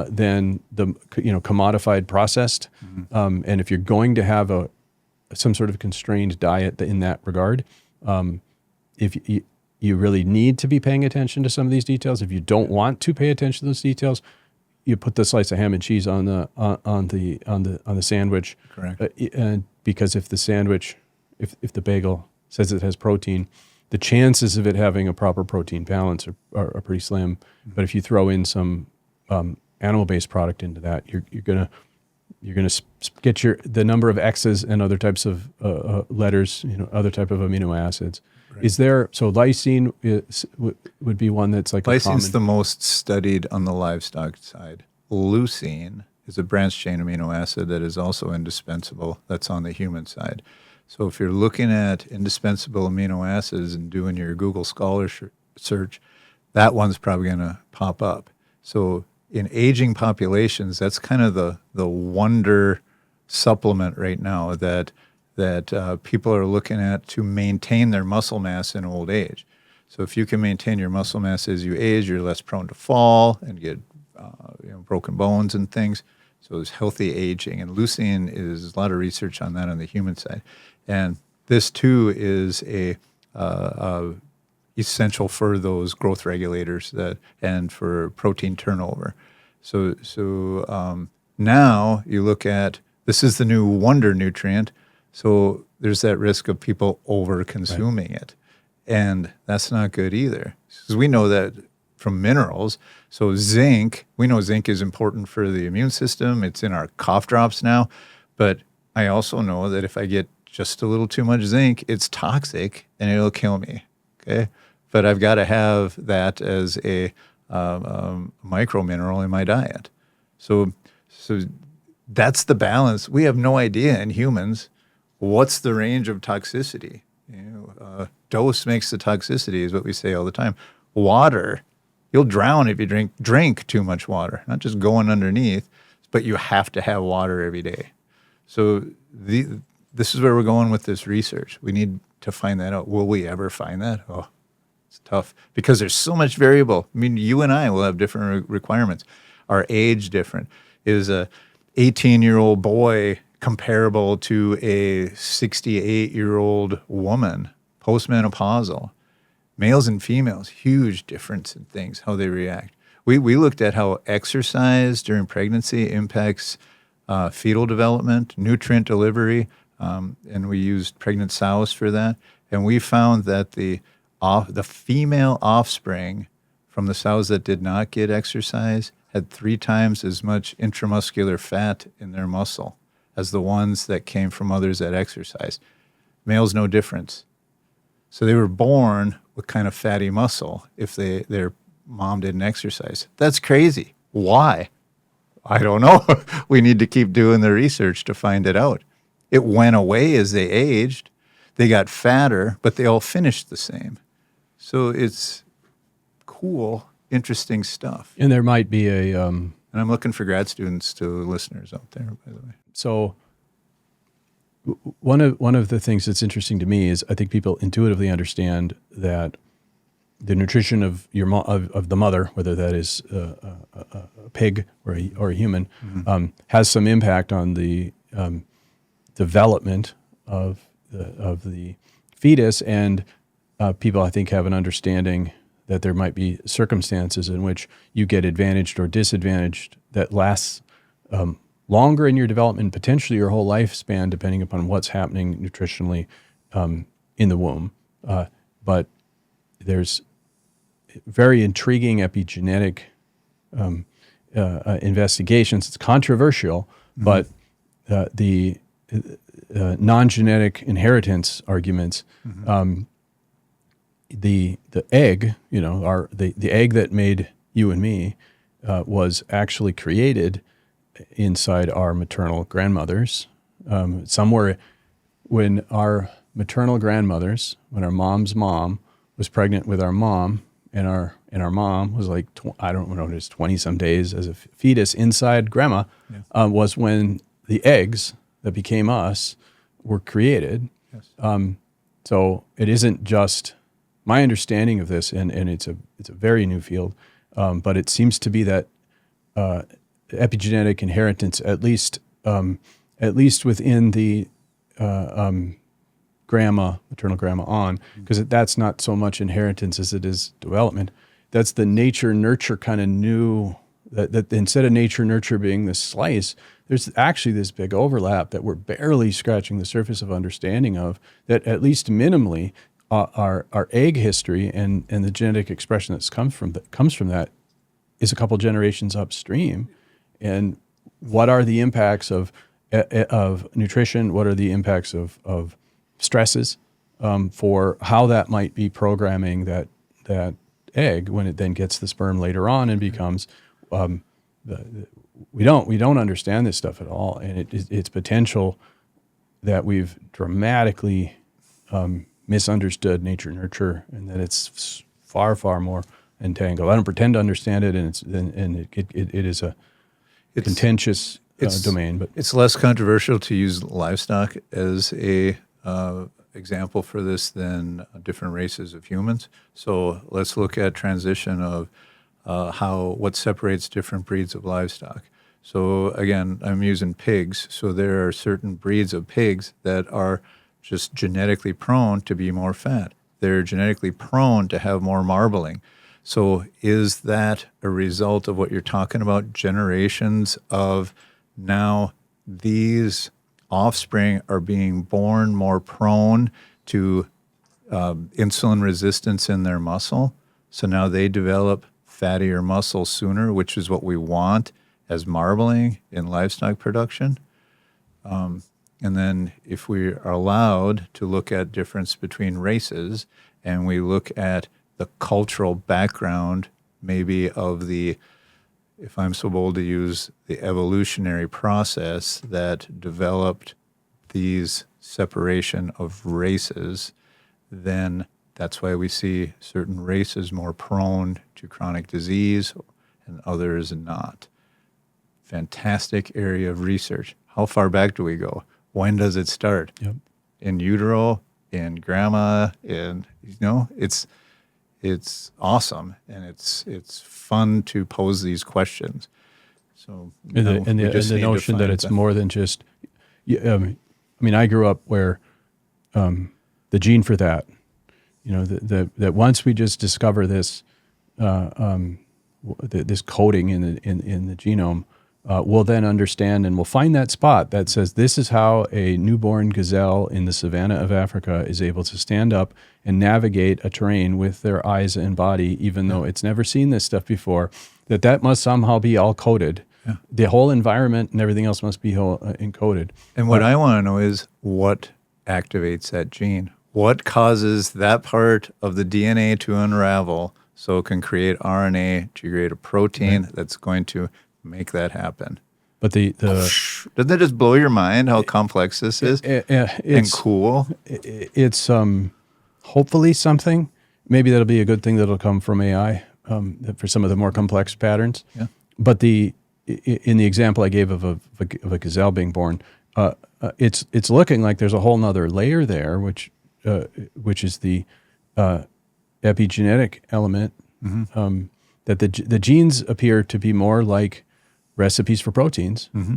[SPEAKER 2] than the commodified processed. Mm-hmm. And if you're going to have some sort of constrained diet in that regard, if you really need to be paying attention to some of these details. If you don't want to pay attention to those details, you put the slice of ham and cheese on the sandwich.
[SPEAKER 1] Correct.
[SPEAKER 2] Because if the sandwich, if the bagel says it has protein, the chances of it having a proper protein balance are pretty slim. Mm-hmm. But if you throw in some animal-based product into that, you're gonna get the number of X's and other types of letters, other type of amino acids. Right. Is there, so lysine would be one that's like
[SPEAKER 1] Lysine's the most studied on the livestock side. Leucine is a branched chain amino acid that is also indispensable. That's on the human side. So if you're looking at indispensable amino acids and doing your Google Scholar search, that one's probably going to pop up. So in aging populations, that's kind of the wonder supplement right now that people are looking at to maintain their muscle mass in old age. So if you can maintain your muscle mass as you age, you're less prone to fall and get broken bones and things. So it's healthy aging. And leucine is a lot of research on that on the human side. And this too is essential for those growth regulators and for protein turnover. So now you look at, this is the new wonder nutrient. So there's that risk of people over consuming it. And that's not good either. Because we know that from minerals. So zinc, we know zinc is important for the immune system. It's in our cough drops now. But I also know that if I get just a little too much zinc, it's toxic and it'll kill me. Okay. But I've got to have that as a micro mineral in my diet. So that's the balance. We have no idea in humans what's the range of toxicity. Dose makes the toxicity is what we say all the time. Water, you'll drown if you drink too much water. Not just going underneath, but you have to have water every day. So this is where we're going with this research. We need to find that out. Will we ever find that? Oh, it's tough because there's so much variable. I mean, you and I will have different requirements. Our age different. Is a 18-year-old boy comparable to a 68-year-old woman, postmenopausal? Males and females, huge difference in things, how they react. We looked at how exercise during pregnancy impacts fetal development, nutrient delivery, and we used pregnant sows for that. And we found that the female offspring from the sows that did not get exercise had 3 times as much intramuscular fat in their muscle as the ones that came from mothers that exercised. Males, no difference. So they were born with kind of fatty muscle if their mom didn't exercise. That's crazy. Why? I don't know. We need to keep doing the research to find it out. It went away as they aged. They got fatter, but they all finished the same. So it's cool, interesting stuff.
[SPEAKER 2] And there might be a...
[SPEAKER 1] and I'm looking for grad students to listeners out there, by the way.
[SPEAKER 2] So one of the things that's interesting to me is I think people intuitively understand that the nutrition of of the mother, whether that is a pig or a human, has some impact on the development of the fetus, and people I think have an understanding that there might be circumstances in which you get advantaged or disadvantaged that lasts longer in your development, potentially your whole lifespan, depending upon what's happening nutritionally in the womb. But there's very intriguing epigenetic investigations. It's controversial, but the non-genetic inheritance arguments, the egg, the egg that made you and me was actually created inside our maternal grandmothers. Somewhere when our maternal grandmothers, when our mom's mom was pregnant with our mom, and our mom was like, I don't know, it was 20-some days as a fetus inside grandma, was when the eggs that became us were created. Yes. So it isn't just my understanding of this, and it's a very new field, but it seems to be that epigenetic inheritance, at least within the maternal grandma on, because that's not so much inheritance as it is development. That's the nature-nurture kind of new, that instead of nature-nurture being this slice, there's actually this big overlap that we're barely scratching the surface of understanding of, that at least minimally our egg history and the genetic expression that comes from that is a couple generations upstream. And what are the impacts of nutrition? What are the impacts of stresses for how that might be programming that egg when it then gets the sperm later on and becomes we don't understand this stuff at all, and it's potential that we've dramatically misunderstood nature nurture, and that it's far more entangled. I don't pretend to understand it, and it is a contentious domain, but
[SPEAKER 1] it's less controversial to use livestock as a example for this than different races of humans. So let's look at transition of what separates different breeds of livestock. So again, I'm using pigs. So there are certain breeds of pigs that are just genetically prone to be more fat. They're genetically prone to have more marbling. So is that a result of what you're talking about? Generations of now these offspring are being born more prone to insulin resistance in their muscle. So now they develop fattier muscle sooner, which is what we want as marbling in livestock production. And then if we are allowed to look at difference between races and we look at the cultural background maybe of the, if I'm so bold to use the evolutionary process that developed these separation of races, then that's why we see certain races more prone to chronic disease and others not. fantastic area of research. How far back do we go? When does it start?
[SPEAKER 2] Yep.
[SPEAKER 1] In utero, in grandma, it's awesome, and it's fun to pose these questions. So
[SPEAKER 2] And the notion that it's more than just, I grew up where the gene for that, that once we just discover this this coding in the genome, we'll then understand and we'll find that spot that says this is how a newborn gazelle in the savannah of Africa is able to stand up and navigate a terrain with their eyes and body, even though it's never seen this stuff before, that must somehow be all coded. Yeah. The whole environment and everything else must be encoded.
[SPEAKER 1] And what I want to know is what activates that gene? What causes that part of the DNA to unravel so it can create RNA to create a protein that's going to make that happen?
[SPEAKER 2] But
[SPEAKER 1] doesn't that just blow your mind how complex this is and cool?
[SPEAKER 2] It's hopefully something. Maybe that'll be a good thing that'll come from AI for some of the more complex patterns. Yeah. But in the example I gave of a gazelle being born, it's looking like there's a whole nother layer there, which is the epigenetic element. Mm-hmm. That the genes appear to be more like recipes for proteins. Mm-hmm.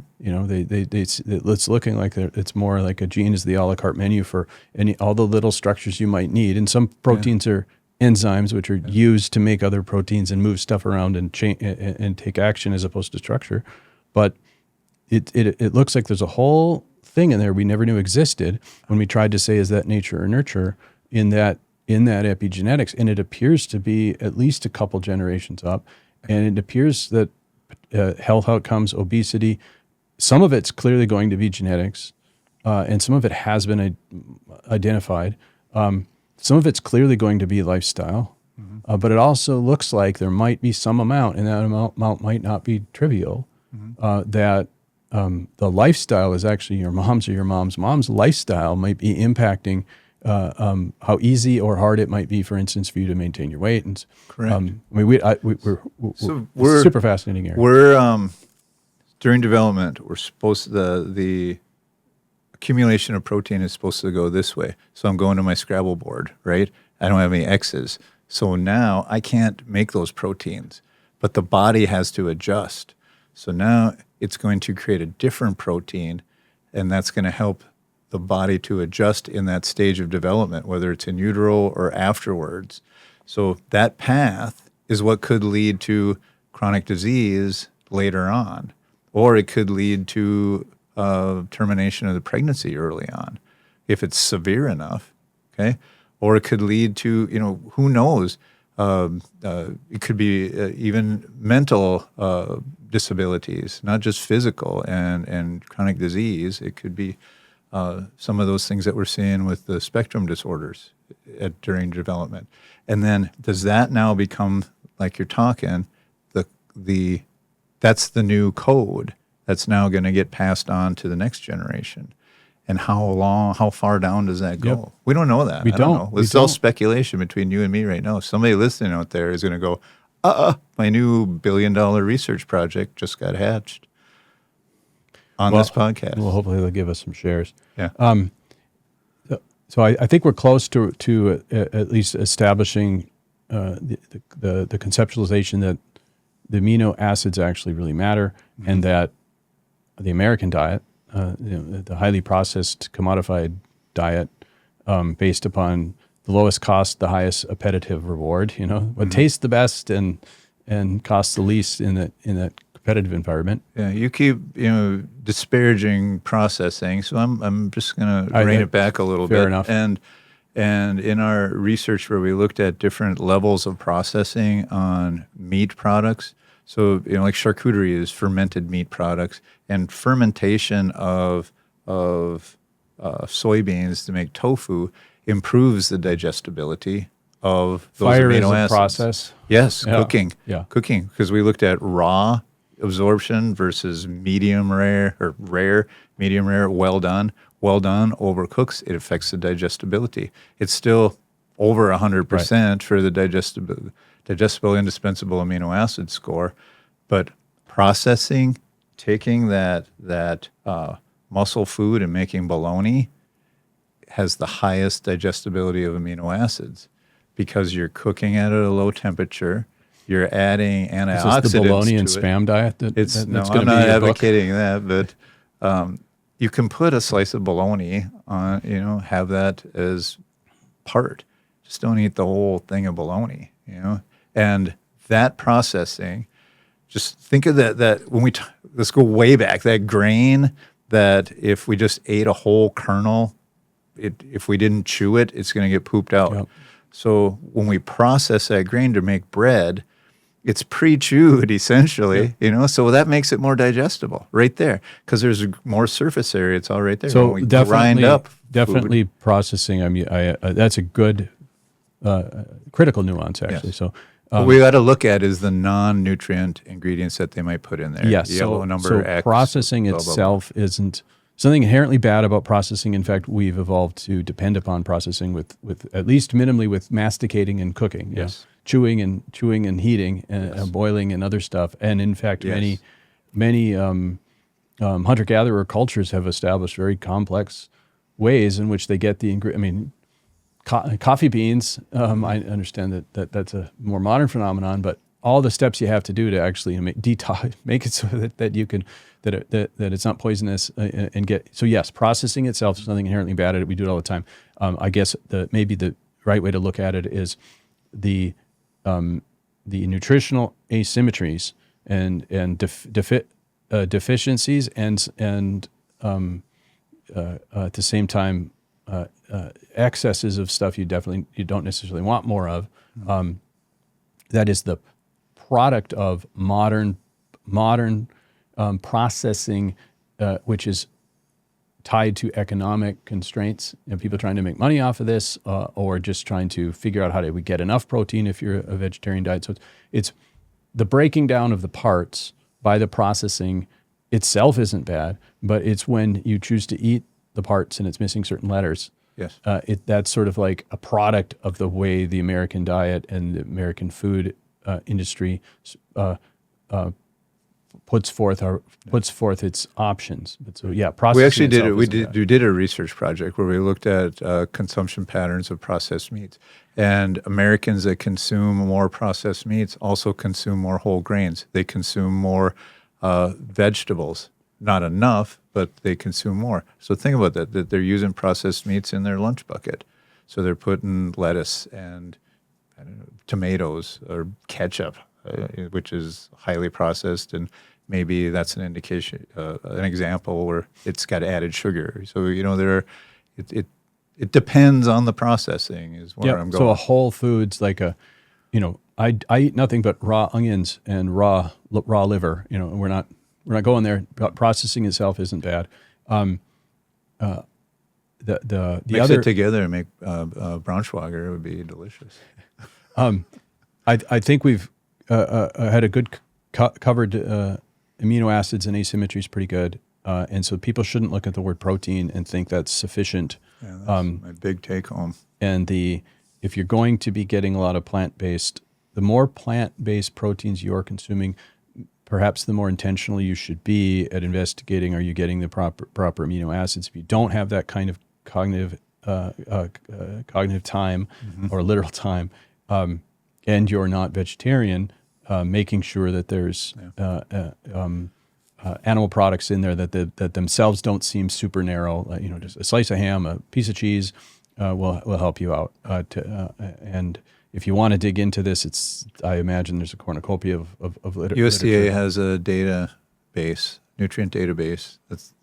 [SPEAKER 2] It's looking like it's more like a gene is the a la carte menu for all the little structures you might need. And some proteins are enzymes, which are used to make other proteins and move stuff around and take action as opposed to structure. But it looks like there's a whole thing in there we never knew existed when we tried to say, is that nature or nurture in that epigenetics? And it appears to be at least a couple generations up. And it appears that health outcomes, obesity, some of it's clearly going to be genetics, and some of it has been identified. Some of it's clearly going to be lifestyle, but it also looks like there might be some amount, and that amount might not be trivial, that the lifestyle is actually your mom's or your mom's lifestyle might be impacting how easy or hard it might be, for instance, for you to maintain your weight. And
[SPEAKER 1] correct.
[SPEAKER 2] We're super fascinating area.
[SPEAKER 1] We're during development. We're supposed the accumulation of protein is supposed to go this way. So I'm going to my Scrabble board, right? I don't have any X's, so now I can't make those proteins, but the body has to adjust. So now it's going to create a different protein, and that's going to help the body to adjust in that stage of development, whether it's in utero or afterwards. So that path is what could lead to chronic disease later on, or it could lead to termination of the pregnancy early on, if it's severe enough, okay? Or it could lead to, who knows, it could be even mental disabilities, not just physical and chronic disease. It could be some of those things that we're seeing with the spectrum disorders during development. And then does that now become, like you're talking, that's the new code that's now going to get passed on to the next generation? And how far down does that go? Yep. We don't know that.
[SPEAKER 2] We don't
[SPEAKER 1] know. It's all speculation between you and me right now. Somebody listening out there is going to go, my new $1 billion research project just got hatched on this podcast.
[SPEAKER 2] Well, hopefully they'll give us some shares.
[SPEAKER 1] Yeah.
[SPEAKER 2] So I think we're close to at least establishing the conceptualization that the amino acids actually really matter, and that the American diet, the highly processed, commodified diet, based upon the lowest cost, the highest appetitive reward. What tastes the best and costs the least in that competitive environment.
[SPEAKER 1] Yeah, you keep disparaging processing, so I'm just going to rein it back a little bit.
[SPEAKER 2] Fair enough.
[SPEAKER 1] And in our research where we looked at different levels of processing on meat products, so like charcuterie is fermented meat products, and fermentation of soybeans to make tofu improves the digestibility of those
[SPEAKER 2] Fire
[SPEAKER 1] amino
[SPEAKER 2] is a
[SPEAKER 1] acids.
[SPEAKER 2] Process.
[SPEAKER 1] Yes,
[SPEAKER 2] Yeah.
[SPEAKER 1] cooking, because we looked at raw absorption versus medium rare or rare, medium rare, well done. Well done overcooks, it affects the digestibility. It's still over 100% for the digestible indispensable amino acid score, but processing taking that muscle food and making bologna has the highest digestibility of amino acids because you're cooking it at a low temperature. You're adding antioxidants.
[SPEAKER 2] Is this the bologna and
[SPEAKER 1] to it.
[SPEAKER 2] spam diet?
[SPEAKER 1] It's no,
[SPEAKER 2] that's
[SPEAKER 1] I'm
[SPEAKER 2] going to
[SPEAKER 1] not
[SPEAKER 2] be your book?
[SPEAKER 1] advocating that, but you can put a slice of bologna on, have that as part. Just don't eat the whole thing of bologna, And that processing, just think of that when let's go way back, that grain that if we just ate a whole kernel, if we didn't chew it, it's going to get pooped out.
[SPEAKER 2] Yep.
[SPEAKER 1] So when we process that grain to make bread, it's pre-chewed essentially, so that makes it more digestible right there because there's more surface area. It's all right there.
[SPEAKER 2] So
[SPEAKER 1] when we
[SPEAKER 2] definitely,
[SPEAKER 1] grind up
[SPEAKER 2] definitely processing. I mean, that's a good critical nuance actually.
[SPEAKER 1] Yes.
[SPEAKER 2] So
[SPEAKER 1] what we got to look at is the non-nutrient ingredients that they might put in there.
[SPEAKER 2] yes,
[SPEAKER 1] Yellow number
[SPEAKER 2] so
[SPEAKER 1] X.
[SPEAKER 2] processing
[SPEAKER 1] blah, blah, blah.
[SPEAKER 2] itself isn't something inherently bad about processing. In fact, we've evolved to depend upon processing with at least minimally with masticating and cooking.
[SPEAKER 1] Yes.
[SPEAKER 2] Chewing and heating and boiling and other stuff. And in fact,
[SPEAKER 1] Yes.
[SPEAKER 2] many hunter-gatherer cultures have established very complex ways in which they get the coffee beans. I understand that that's a more modern phenomenon, but all the steps you have to do to actually make it so that you can that it's not poisonous and get. So yes, processing itself is nothing inherently bad at it. We do it all the time. I guess maybe the right way to look at it is the nutritional asymmetries and deficiencies and at the same time excesses of stuff you don't necessarily want more of. That is the product of modern processing, which is tied to economic constraints and people trying to make money off of this, or just trying to figure out how do we get enough protein if you're a vegetarian diet. So it's the breaking down of the parts by the processing itself isn't bad, but it's when you choose to eat the parts and it's missing certain letters.
[SPEAKER 1] Yes.
[SPEAKER 2] That's sort of like a product of the way the American diet and the American food industry puts forth its options. But so yeah, processing.
[SPEAKER 1] We actually did
[SPEAKER 2] itself
[SPEAKER 1] it. We
[SPEAKER 2] isn't bad.
[SPEAKER 1] did a research project where we looked at consumption patterns of processed meats, and Americans that consume more processed meats also consume more whole grains. They consume more vegetables. Not enough, but they consume more. So think about that they're using processed meats in their lunch bucket. So they're putting lettuce and tomatoes or ketchup, which is highly processed, and maybe that's an indication, an example where it's got added sugar. So it depends on the processing is where I'm going.
[SPEAKER 2] So a whole foods like I eat nothing but raw onions and raw liver. We're not going there. Processing itself isn't bad. The
[SPEAKER 1] Mix
[SPEAKER 2] other
[SPEAKER 1] it together and make Braunschweiger. It would be delicious.
[SPEAKER 2] I think we've had a good covered amino acids and asymmetries pretty good, and so people shouldn't look at the word protein and think that's sufficient.
[SPEAKER 1] Yeah, that's my big take home.
[SPEAKER 2] And if you're going to be getting a lot of plant-based, the more plant-based proteins you're consuming, perhaps the more intentional you should be at investigating, are you getting the proper amino acids? If you don't have that kind of cognitive time or literal time, and you're not vegetarian, making sure that there's animal products in there that themselves don't seem super narrow. Just a slice of ham, a piece of cheese will help you out. And if you want to dig into this, I imagine there's a cornucopia of literature.
[SPEAKER 1] USDA has a database, nutrient database. That's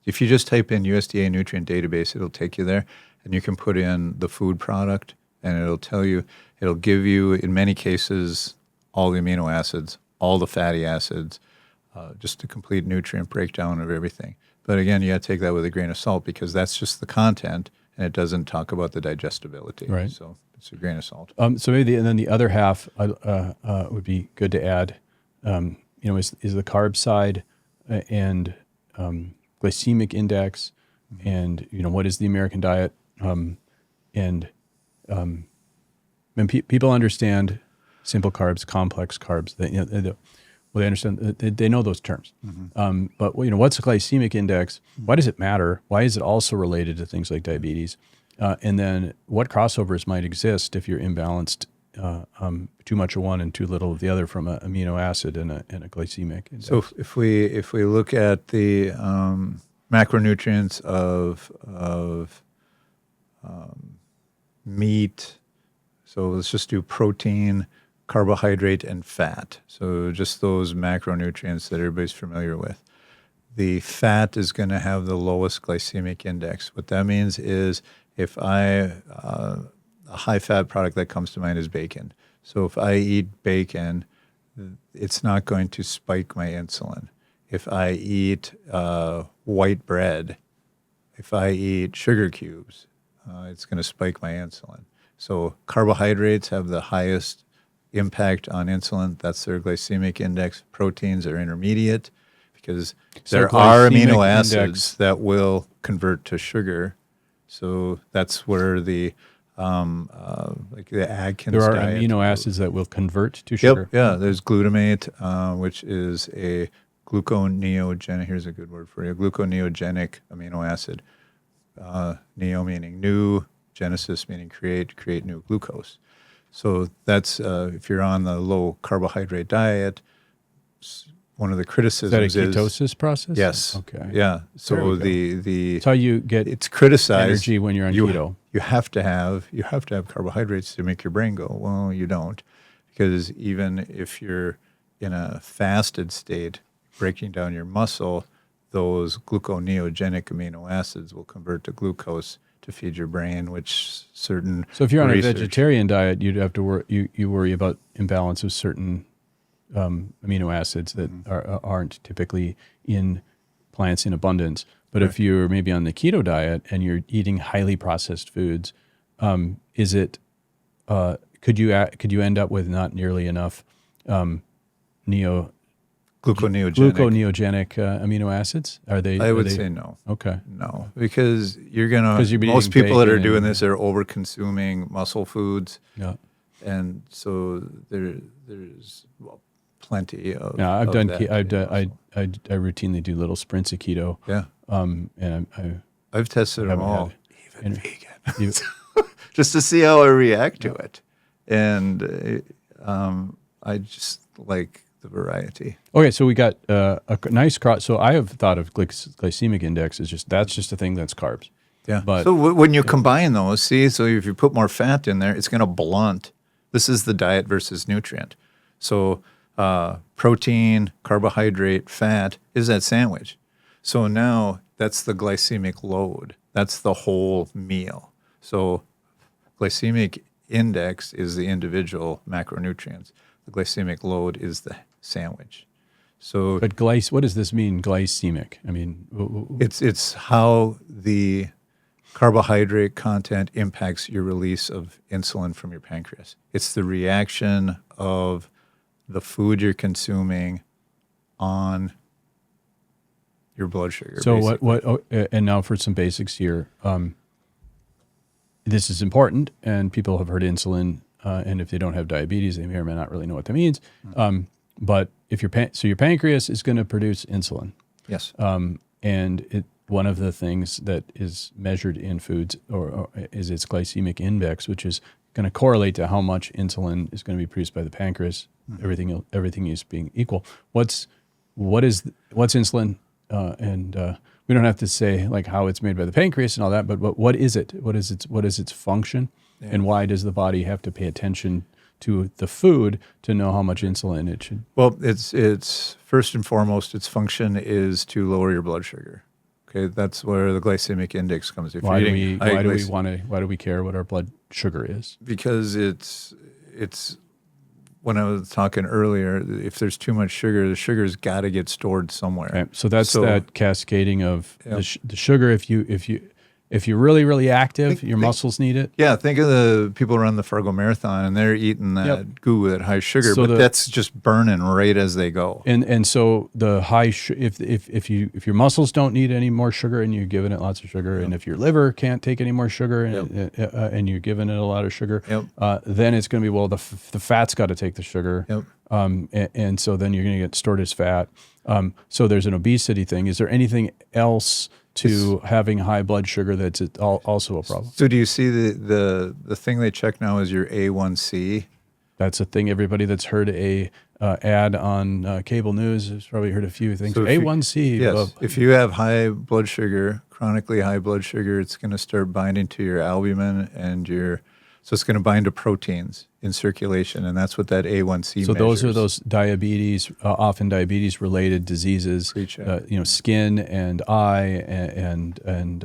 [SPEAKER 1] if you just type in USDA nutrient database, it'll take you there, and you can put in the food product, and it'll give you, in many cases, all the amino acids, all the fatty acids, just a complete nutrient breakdown of everything. But again, you got to take that with a grain of salt because that's just the content, and it doesn't talk about the digestibility.
[SPEAKER 2] Right.
[SPEAKER 1] So it's a grain of salt.
[SPEAKER 2] So maybe and then the other half would be good to add. Is the carb side and glycemic index, and what is the American diet, and when people understand simple carbs, complex carbs, Well, they understand. They know those terms. But what's the glycemic index? Why does it matter? Why is it also related to things like diabetes? And then what crossovers might exist if you're imbalanced, too much of one and too little of the other from an amino acid and a glycemic index?
[SPEAKER 1] So if we look at the macronutrients of meat, so let's just do protein, carbohydrate, and fat. So just those macronutrients that everybody's familiar with. The fat is going to have the lowest glycemic index. What that means is if a high fat product that comes to mind is bacon. So if I eat bacon, it's not going to spike my insulin. If I eat white bread, if I eat sugar cubes, it's going to spike my insulin. So carbohydrates have the highest impact on insulin. That's their glycemic index. Proteins are intermediate because there are amino acids that will convert to sugar. So that's where the like the Atkins
[SPEAKER 2] there are
[SPEAKER 1] diet.
[SPEAKER 2] amino acids that will convert to sugar.
[SPEAKER 1] Yep, yeah. There's glutamate, which is a gluconeogenic. Here's a good word for you: gluconeogenic amino acid. Neo meaning new, genesis meaning create new glucose. So that's if you're on the low carbohydrate diet. One of the criticisms
[SPEAKER 2] is that a ketosis process?
[SPEAKER 1] Yes.
[SPEAKER 2] Okay.
[SPEAKER 1] Yeah. So the
[SPEAKER 2] that's how you get
[SPEAKER 1] it's criticized
[SPEAKER 2] energy when you're on keto.
[SPEAKER 1] You have to have carbohydrates to make your brain go. Well, you don't, because even if you're in a fasted state, breaking down your muscle, those gluconeogenic amino acids will convert to glucose to feed your brain, which certain
[SPEAKER 2] So if you're on a vegetarian diet, you'd have to worry. You worry about imbalance of certain amino acids that aren't typically in plants in abundance. But if you're maybe on the keto diet and you're eating highly processed foods, is it could you end up with not nearly enough gluconeogenic amino acids? Are they?
[SPEAKER 1] I would say no.
[SPEAKER 2] Okay.
[SPEAKER 1] No, because most people that are doing this are over consuming muscle foods.
[SPEAKER 2] Yeah.
[SPEAKER 1] And so there's plenty of.
[SPEAKER 2] Yeah, I've
[SPEAKER 1] of
[SPEAKER 2] done.
[SPEAKER 1] that
[SPEAKER 2] I routinely do little sprints of keto.
[SPEAKER 1] Yeah.
[SPEAKER 2] And
[SPEAKER 1] I've tested them all, even vegan,
[SPEAKER 2] You-
[SPEAKER 1] just to see how I react to it. And I just like the variety.
[SPEAKER 2] Okay, so we got a nice cross. So I have thought of glycemic index as that's just a thing that's carbs.
[SPEAKER 1] Yeah.
[SPEAKER 2] But
[SPEAKER 1] so when you combine those, so if you put more fat in there, it's going to blunt. This is the diet versus nutrient. So protein, carbohydrate, fat is that sandwich. So now that's the glycemic load. That's the whole meal. So glycemic index is the individual macronutrients. The glycemic load is the sandwich. So,
[SPEAKER 2] but what does this mean, glycemic? I mean,
[SPEAKER 1] it's how the carbohydrate content impacts your release of insulin from your pancreas. It's the reaction of the food you're consuming on your blood sugar.
[SPEAKER 2] So
[SPEAKER 1] basically.
[SPEAKER 2] and now for some basics here. This is important, and people have heard insulin, and if they don't have diabetes, they may or may not really know what that means. But if your pancreas is going to produce insulin.
[SPEAKER 1] Yes.
[SPEAKER 2] And one of the things that is measured in foods or is its glycemic index, which is going to correlate to how much insulin is going to be produced by the pancreas. Everything is being equal. What's insulin? And we don't have to say like how it's made by the pancreas and all that, but what is it? What is its function? Yeah. And why does the body have to pay attention to the food to know how much insulin it should?
[SPEAKER 1] Well, it's first and foremost, its function is to lower your blood sugar. Okay, that's where the glycemic index comes.
[SPEAKER 2] Why do we care what our blood sugar is?
[SPEAKER 1] Because it's when I was talking earlier, if there's too much sugar, the sugar's got to get stored somewhere.
[SPEAKER 2] Right. So that's that cascading of the sugar. If you if you're really, really active, your muscles need it.
[SPEAKER 1] Yeah, think of the people who run the Fargo Marathon, and they're eating that goo at high sugar,
[SPEAKER 2] So
[SPEAKER 1] but that's just burning right as they go.
[SPEAKER 2] And so the if your muscles don't need any more sugar and you're giving it lots of sugar, and if your liver can't take any more sugar and you're giving it a lot of sugar, then it's going to be the fat's got to take the sugar, and so then you're going to get stored as fat. So there's an obesity thing. Is there anything else to having high blood sugar that's also a problem?
[SPEAKER 1] So do you see the thing they check now is your A1C?
[SPEAKER 2] That's a thing. Everybody that's heard a ad on cable news has probably heard a few things.
[SPEAKER 1] So
[SPEAKER 2] A1C.
[SPEAKER 1] Yes. If you have high blood sugar, chronically high blood sugar, it's going to start binding to your albumin so it's going to bind to proteins in circulation, and that's what that A1C
[SPEAKER 2] So
[SPEAKER 1] measures.
[SPEAKER 2] those are those diabetes, often diabetes-related diseases, skin and eye and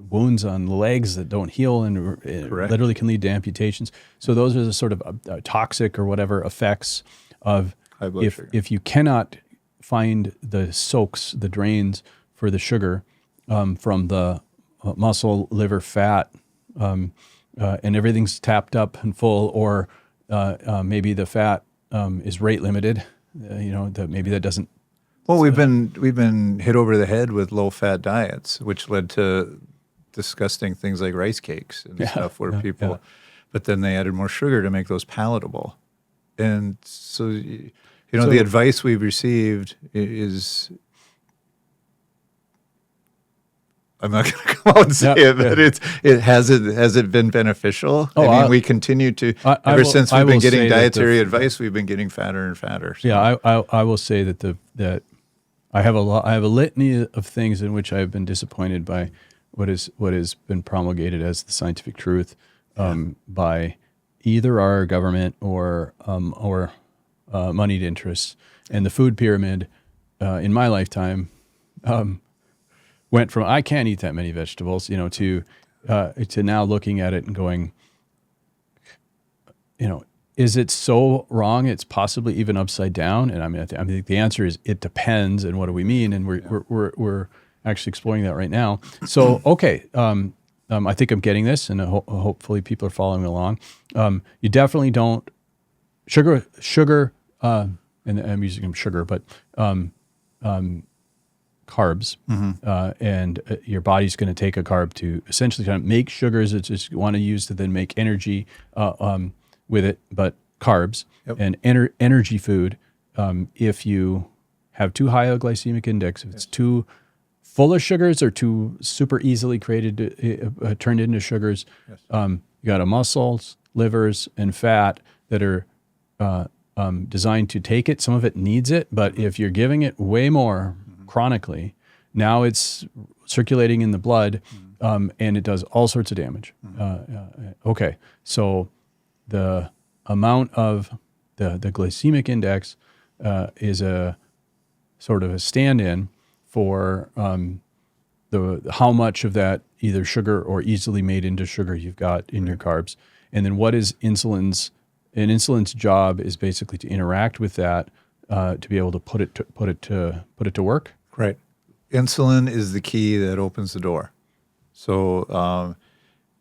[SPEAKER 2] wounds on the legs that don't heal and literally can lead to amputations. So those are the sort of toxic or whatever effects of
[SPEAKER 1] high blood sugar.
[SPEAKER 2] If you cannot find the soaks, the drains for the sugar from the muscle, liver, fat, and everything's tapped up and full, or maybe the fat is rate limited. Maybe that doesn't.
[SPEAKER 1] Well, we've been hit over the head with low-fat diets, which led to disgusting things like rice cakes and stuff, where people. But then they added more sugar to make those palatable, and so the advice we've received is. I'm not going to come out and say it, but has it been beneficial? We continue to since we've been getting dietary advice, we've been getting fatter and fatter. So.
[SPEAKER 2] Yeah, I will say that I have a litany of things in which I have been disappointed by what has been promulgated as the scientific truth by either our government or moneyed interests. And the food pyramid in my lifetime. Went from I can't eat that many vegetables, to now looking at it and going, is it so wrong it's possibly even upside down? And I think the answer is it depends. And what do we mean? And we're actually exploring that right now. So okay, I think I'm getting this, and hopefully people are following along. You definitely don't sugar, and I'm using sugar, but carbs, and your body's going to take a carb to essentially kind of make sugars that just want to use to then make energy with it, but carbs and energy food. If you have too high a glycemic index, if it's too full of sugars or too super easily created, turned into sugars, you got a muscles, livers, and fat that are designed to take it. Some of it needs it, but if you're giving it way more chronically, now it's circulating in the blood, and it does all sorts of damage. Okay, so the amount of the glycemic index is a sort of a stand-in for how much of that either sugar or easily made into sugar you've got in your carbs, and then what is insulin's? And insulin's job is basically to interact with that to be able to put it to work.
[SPEAKER 1] Right. Insulin is the key that opens the door. So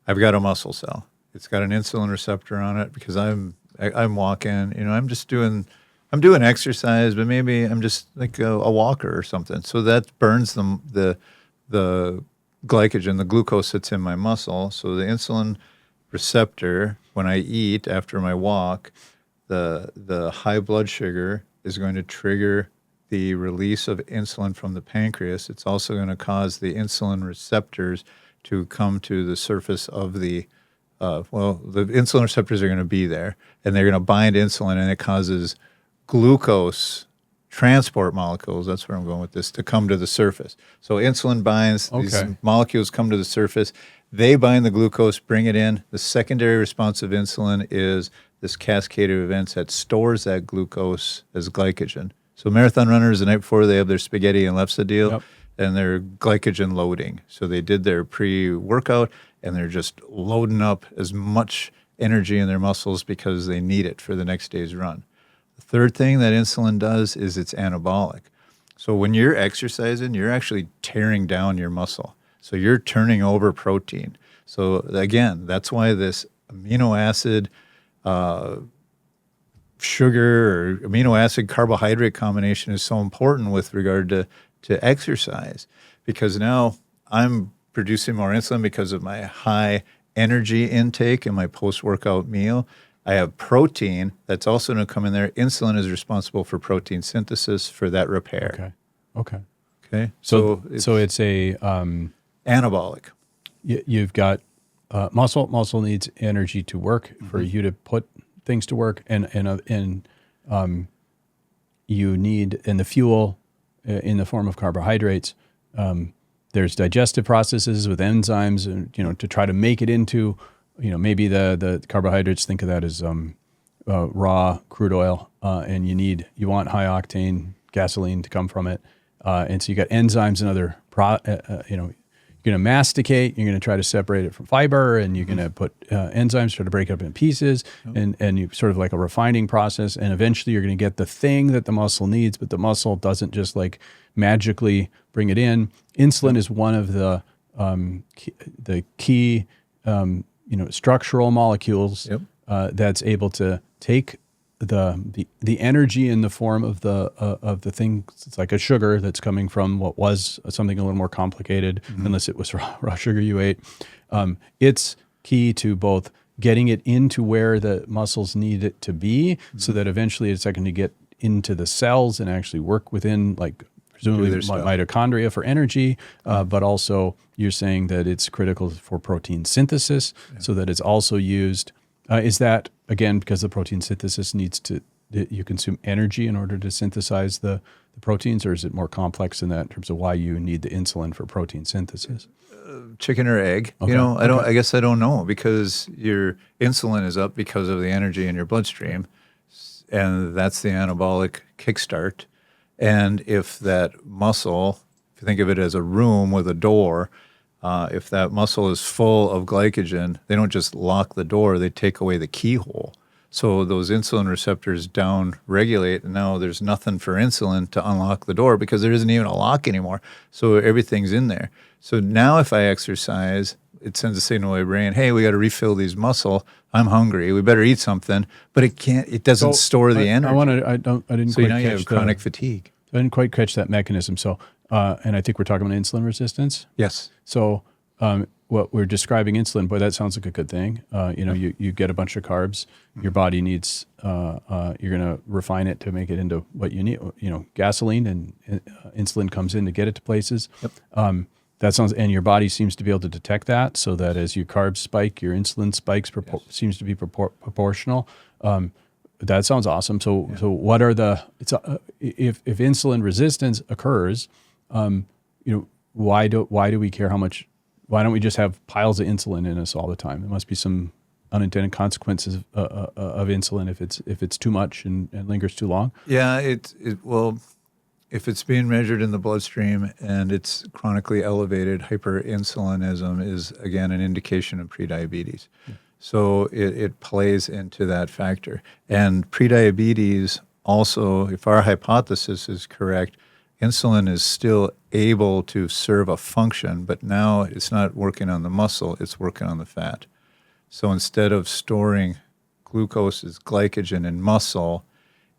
[SPEAKER 1] I've got a muscle cell. It's got an insulin receptor on it because I'm walking. I'm doing exercise, but maybe I'm just like a walker or something. So that burns the glycogen. The glucose sits in my muscle. So the insulin receptor, when I eat after my walk, the high blood sugar is going to trigger the release of insulin from the pancreas. It's also going to cause the insulin receptors to come to the surface of the insulin receptors are going to be there, and they're going to bind insulin, and it causes glucose transport molecules, that's where I'm going with this, to come to the surface. So insulin binds, these molecules come to the surface, they bind the glucose, bring it in. The secondary response of insulin is this cascade of events that stores that glucose as glycogen. So marathon runners, the night before, they have their spaghetti and lefse deal, and they're glycogen loading. So they did their pre-workout, and they're just loading up as much energy in their muscles because they need it for the next day's run. The third thing that insulin does is it's anabolic. So when you're exercising, you're actually tearing down your muscle. So you're turning over protein. So again, that's why this amino acid, sugar or amino acid carbohydrate combination is so important with regard to exercise, because now I'm producing more insulin because of my high energy intake in my post-workout meal. I have protein that's also going to come in there. Insulin is responsible for protein synthesis for that repair. Okay.
[SPEAKER 2] So it's a
[SPEAKER 1] anabolic.
[SPEAKER 2] You've got muscle. Muscle needs energy to work for you to put things to work, and you need the fuel in the form of carbohydrates. There's digestive processes with enzymes, and to try to make it into, maybe the carbohydrates. Think of that as raw crude oil, and you want high octane gasoline to come from it, and so you got enzymes and other you're going to masticate, you're going to try to separate it from fiber, and you're going to put enzymes, try to break it up in pieces, and you sort of like a refining process, and eventually you're going to get the thing that the muscle needs, but the muscle doesn't just like magically bring it in. Insulin is one of the key structural molecules that's able to take the energy in the form of the thing. It's like a sugar that's coming from what was something a little more complicated, unless it was raw sugar you ate. It's key to both getting it into where the muscles need it to be, so that eventually it's going to get into the cells and actually work within, like presumably mitochondria for energy, but also you're saying that it's critical for protein synthesis, so that it's also used. Is that, again, because the protein synthesis you consume energy in order to synthesize the proteins, or is it more complex than that in terms of why you need the insulin for protein synthesis?
[SPEAKER 1] Chicken or egg?
[SPEAKER 2] Okay.
[SPEAKER 1] I guess I don't know, because your insulin is up because of the energy in your bloodstream, and that's the anabolic kickstart. And if that muscle, if you think of it as a room with a door, if that muscle is full of glycogen, they don't just lock the door, they take away the keyhole. So those insulin receptors down regulate, and now there's nothing for insulin to unlock the door because there isn't even a lock anymore. So everything's in there. So now if I exercise, it sends a signal to my brain, hey, we got to refill these muscle. I'm hungry. We better eat something. But it doesn't store the energy.
[SPEAKER 2] So
[SPEAKER 1] now you have chronic fatigue.
[SPEAKER 2] I didn't quite catch that mechanism. So, and I think we're talking about insulin resistance.
[SPEAKER 1] Yes.
[SPEAKER 2] So, what we're describing insulin, boy, that sounds like a good thing. You get a bunch of carbs, your body needs, you're going to refine it to make it into what you need, gasoline, and insulin comes in to get it to places.
[SPEAKER 1] Yep.
[SPEAKER 2] And your body seems to be able to detect that, so that as your carbs spike, your insulin spikes, seems to be proportional. That sounds awesome. So what are if insulin resistance occurs, why do we care how much? Why don't we just have piles of insulin in us all the time? There must be some unintended consequences of insulin if it's too much and lingers too long.
[SPEAKER 1] Yeah, well, if it's being measured in the bloodstream and it's chronically elevated, hyperinsulinism is, again, an indication of prediabetes. Yeah. So it plays into that factor. And prediabetes also, if our hypothesis is correct, insulin is still able to serve a function, but now it's not working on the muscle, it's working on the fat. So instead of storing glucose as glycogen in muscle,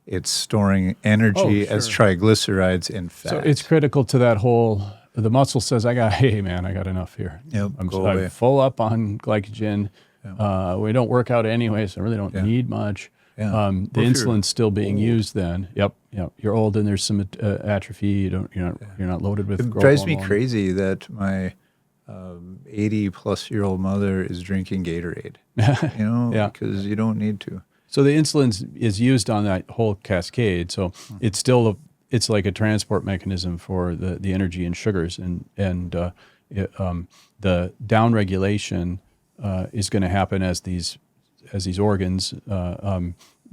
[SPEAKER 1] it's storing energy as triglycerides in fat.
[SPEAKER 2] So it's critical to that whole, the muscle says, I got enough here.
[SPEAKER 1] Yep,
[SPEAKER 2] I'm full up on glycogen. Yep. We don't work out anyway, so I really don't need much. Yeah. The insulin's still being used then. Yep. You're old and there's some atrophy. You're not loaded with growth
[SPEAKER 1] drives me
[SPEAKER 2] hormone.
[SPEAKER 1] crazy that my 80-plus-year-old mother is drinking Gatorade. Because you don't need to.
[SPEAKER 2] So the insulin is used on that whole cascade. So it's still it's like a transport mechanism for the energy and sugars, and the downregulation is going to happen as these organs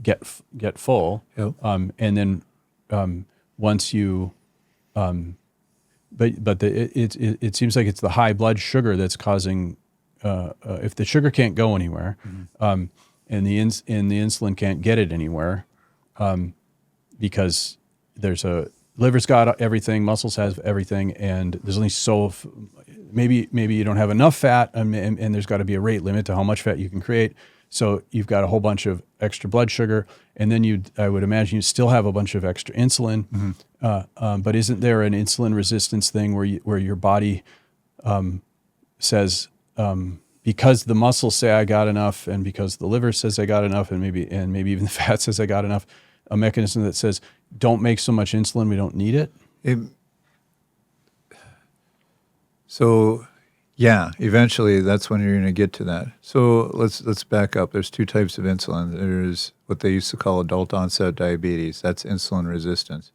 [SPEAKER 2] get full.
[SPEAKER 1] Yep.
[SPEAKER 2] And then once you it seems like it's the high blood sugar that's causing if the sugar can't go anywhere. And the insulin can't get it anywhere, because there's a liver's got everything, muscles have everything, and there's only maybe you don't have enough fat, and there's got to be a rate limit to how much fat you can create. So you've got a whole bunch of extra blood sugar, and then I would imagine you still have a bunch of extra insulin. But isn't there an insulin resistance thing where your body says, because the muscles say I got enough, and because the liver says I got enough, and maybe even the fat says I got enough, a mechanism that says don't make so much insulin, we don't need it?
[SPEAKER 1] So yeah, eventually that's when you're going to get to that. So let's back up. There's two types of insulin. There's what they used to call adult onset diabetes. That's insulin resistance.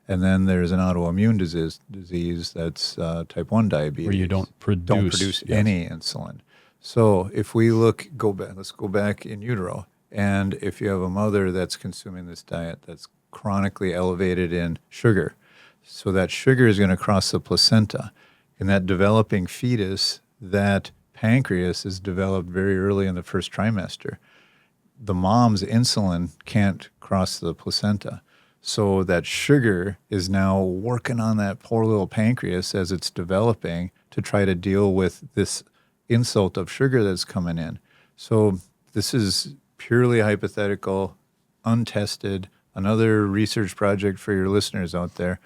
[SPEAKER 1] And then there's an autoimmune disease that's type 1 diabetes.
[SPEAKER 2] Where you don't produce
[SPEAKER 1] any insulin. So if we let's go back in utero. And if you have a mother that's consuming this diet that's chronically elevated in sugar, so that sugar is going to cross the placenta. In that developing fetus, that pancreas is developed very early in the first trimester. The mom's insulin can't cross the placenta. So that sugar is now working on that poor little pancreas as it's developing to try to deal with this insult of sugar that's coming in. So this is purely hypothetical, untested, another research project for your listeners out there.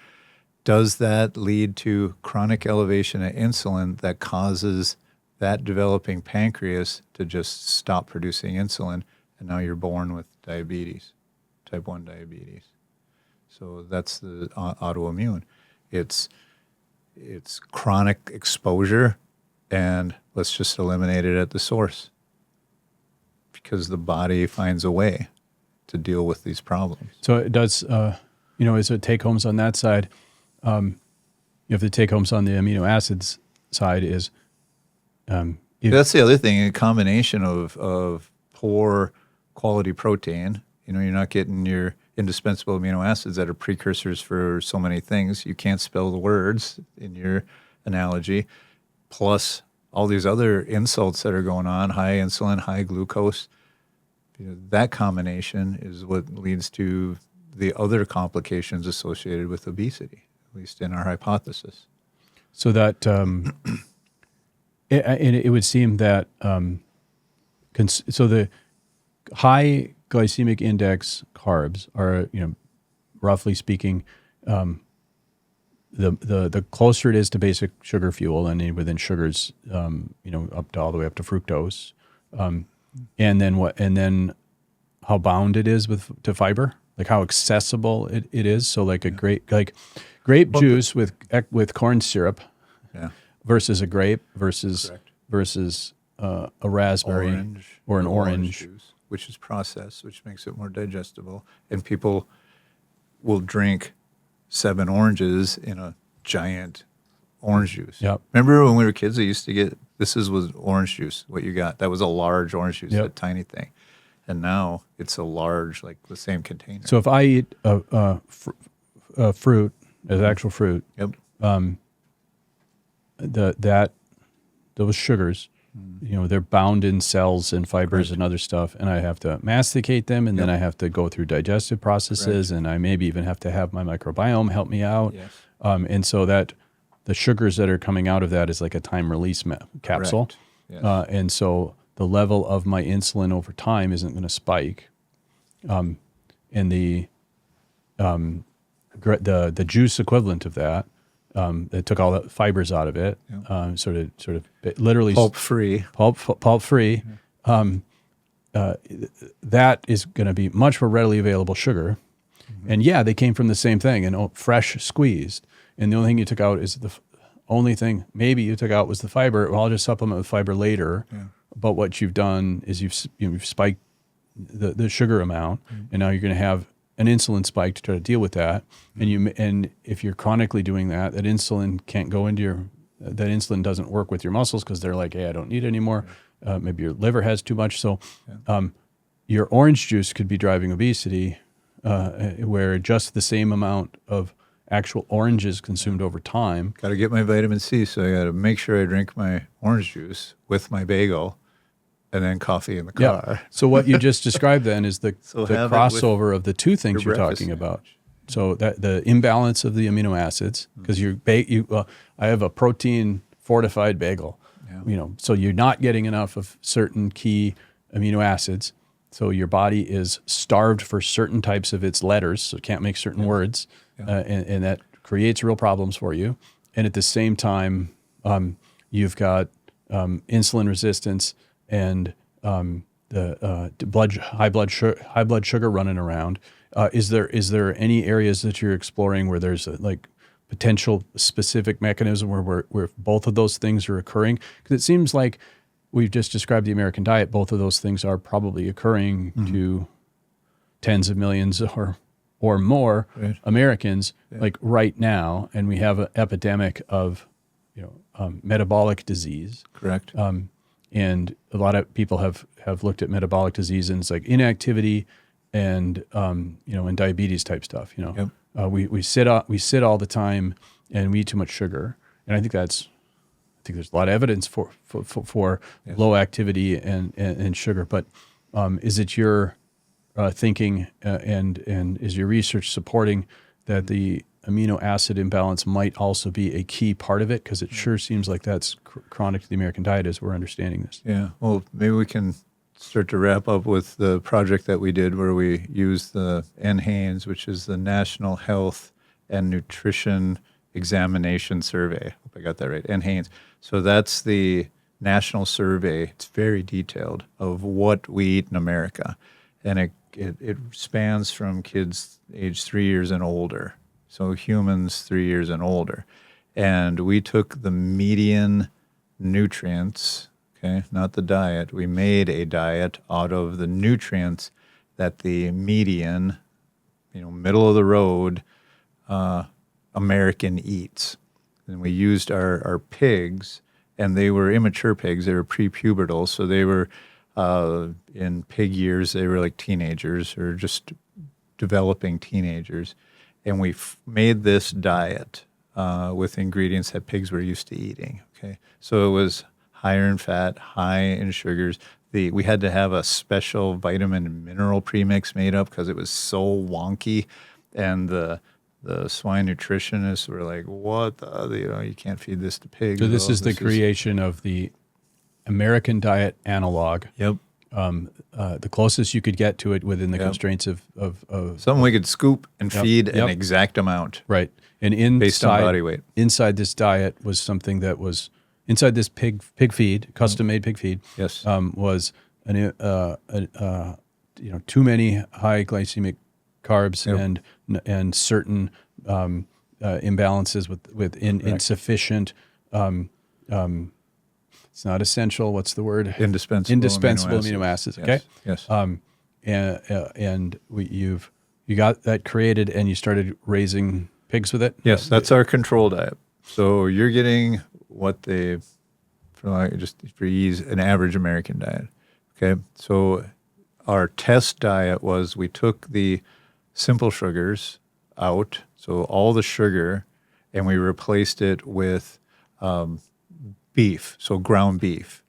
[SPEAKER 1] Does that lead to chronic elevation of insulin that causes that developing pancreas to just stop producing insulin, and now you're born with diabetes, type 1 diabetes? So that's the autoimmune. It's chronic exposure, and let's just eliminate it at the source because the body finds a way to deal with these problems.
[SPEAKER 2] So it does, as it take-homes on that side, you have the take-homes on the amino acids side is...
[SPEAKER 1] that's the other thing, a combination of poor quality protein. You're not getting your indispensable amino acids that are precursors for so many things. You can't spell the words in your analogy, plus all these other insults that are going on, high insulin, high glucose. That combination is what leads to the other complications associated with obesity, at least in our hypothesis.
[SPEAKER 2] So that it would seem that so the high glycemic index carbs are, roughly speaking, the closer it is to basic sugar fuel, and within sugars, up to all the way up to fructose, and then how bound it is to fiber, like how accessible it is. So like grape juice with corn syrup, versus a grape versus a raspberry or an orange
[SPEAKER 1] juice, which is processed, which makes it more digestible. And people will drink 7 oranges in a giant orange juice.
[SPEAKER 2] Yep.
[SPEAKER 1] Remember when we were kids, they used to get, was orange juice, what you got. That was a large orange juice, a tiny thing. And now it's a large, like the same container.
[SPEAKER 2] So if I eat a fruit, as actual fruit, those sugars, they're bound in cells and fibers and other stuff, and I have to masticate them, and then I have to go through digestive processes, and I maybe even have to have my microbiome help me out.
[SPEAKER 1] Yes.
[SPEAKER 2] And so that the sugars that are coming out of that is like a time release capsule.
[SPEAKER 1] Yes.
[SPEAKER 2] And so the level of my insulin over time isn't going to spike. And the juice equivalent of that, it took all the fibers out of it, sort of literally
[SPEAKER 1] pulp free.
[SPEAKER 2] That is going to be much more readily available sugar. Mm-hmm. And they came from the same thing, and fresh squeezed. And the only thing you took out is maybe you took out was the fiber. Well, I'll just supplement with fiber later. Yeah. But what you've done is you've spiked the sugar amount, and now you're going to have an insulin spike to try to deal with that. And if you're chronically doing that insulin can't go into that insulin doesn't work with your muscles because they're like, hey, I don't need it anymore. Maybe your liver has too much. So your orange juice could be driving obesity, where just the same amount of actual oranges consumed over time.
[SPEAKER 1] Got to get my vitamin C, so I got to make sure I drink my orange juice with my bagel and then coffee in the car.
[SPEAKER 2] So what you just described then is the crossover of the two things you're talking about. So that the imbalance of the amino acids, because I have a protein fortified bagel, so you're not getting enough of certain key amino acids. So your body is starved for certain types of its letters, so it can't make certain words, and that creates real problems for you. And at the same time, you've got insulin resistance and high blood sugar running around. Is there any areas that you're exploring where there's potential specific mechanism where both of those things are occurring? Because it seems like we've just described the American diet. Both of those things are probably occurring to tens of millions or more Americans right now, and we have an epidemic of metabolic disease.
[SPEAKER 1] Correct.
[SPEAKER 2] And a lot of people have looked at metabolic disease and it's like inactivity and and diabetes type stuff. We sit all the time and we eat too much sugar, and I think there's a lot of evidence for low activity and sugar. But is it your thinking and is your research supporting that the amino acid imbalance might also be a key part of it? Because it sure seems like that's chronic to the American diet as we're understanding this.
[SPEAKER 1] Yeah. Well, maybe we can start to wrap up with the project that we did where we used the NHANES, which is the National Health and Nutrition Examination Survey. Hope I got that right. NHANES. So that's the national survey. It's very detailed of what we eat in America. And it spans from kids age 3 years and older. So humans 3 years and older. And we took the median nutrients, okay, not the diet. We made a diet out of the nutrients that the median, middle of the road American eats. And we used our pigs, and they were immature pigs. They were prepubertal, so they were in pig years. They were like teenagers or just developing teenagers. And we made this diet with ingredients that pigs were used to eating. Okay, so it was higher in fat, high in sugars. We had to have a special vitamin and mineral premix made up because it was so wonky, and the swine nutritionists were like, "What? You can't feed this to pigs."
[SPEAKER 2] So this is the creation of the American diet analog.
[SPEAKER 1] Yep.
[SPEAKER 2] The closest you could get to it within the constraints of
[SPEAKER 1] something we could scoop and feed an exact amount.
[SPEAKER 2] Right. And
[SPEAKER 1] based on body weight.
[SPEAKER 2] Inside this diet was something that was inside this pig feed, custom made pig feed.
[SPEAKER 1] Yes.
[SPEAKER 2] Was too many high glycemic carbs and certain imbalances with insufficient. It's not essential. What's the word?
[SPEAKER 1] Indispensable
[SPEAKER 2] amino acids. Okay.
[SPEAKER 1] Yes.
[SPEAKER 2] And you got that created, and you started raising pigs with it.
[SPEAKER 1] Yes, that's our control diet. So you're getting what for ease, an average American diet. Okay. So our test diet was we took the simple sugars out, so all the sugar, and we replaced it with beef, so ground beef,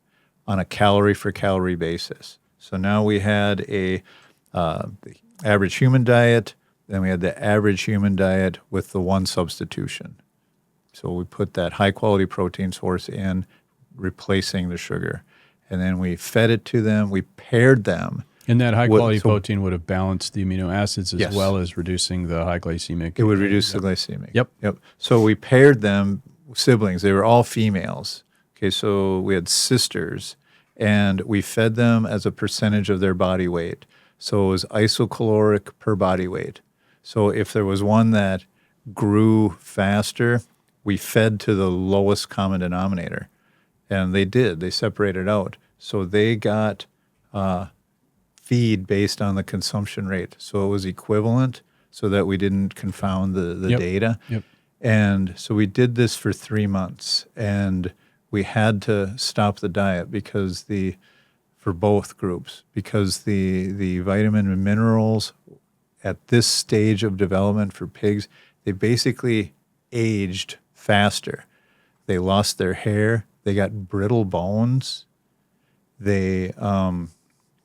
[SPEAKER 1] on a calorie for calorie basis. So now we had the average human diet, then we had the average human diet with the one substitution. So we put that high quality protein source in, replacing the sugar. And then we fed it to them, we paired them.
[SPEAKER 2] And that high quality protein would have balanced the amino acids as well as reducing the high glycemic.
[SPEAKER 1] It would reduce the glycemic.
[SPEAKER 2] Yep.
[SPEAKER 1] So we paired them, siblings, they were all females. Okay, so we had sisters, and we fed them as a percentage of their body weight. So it was isocaloric per body weight. So if there was one that grew faster, we fed to the lowest common denominator. And they did. They separated out. So they got feed based on the consumption rate. So it was equivalent so that we didn't confound the data.
[SPEAKER 2] Yep.
[SPEAKER 1] And so we did this for 3 months, and we had to stop the diet for both groups, because the vitamin and minerals at this stage of development for pigs, they basically aged faster. They lost their hair. They got brittle bones. They,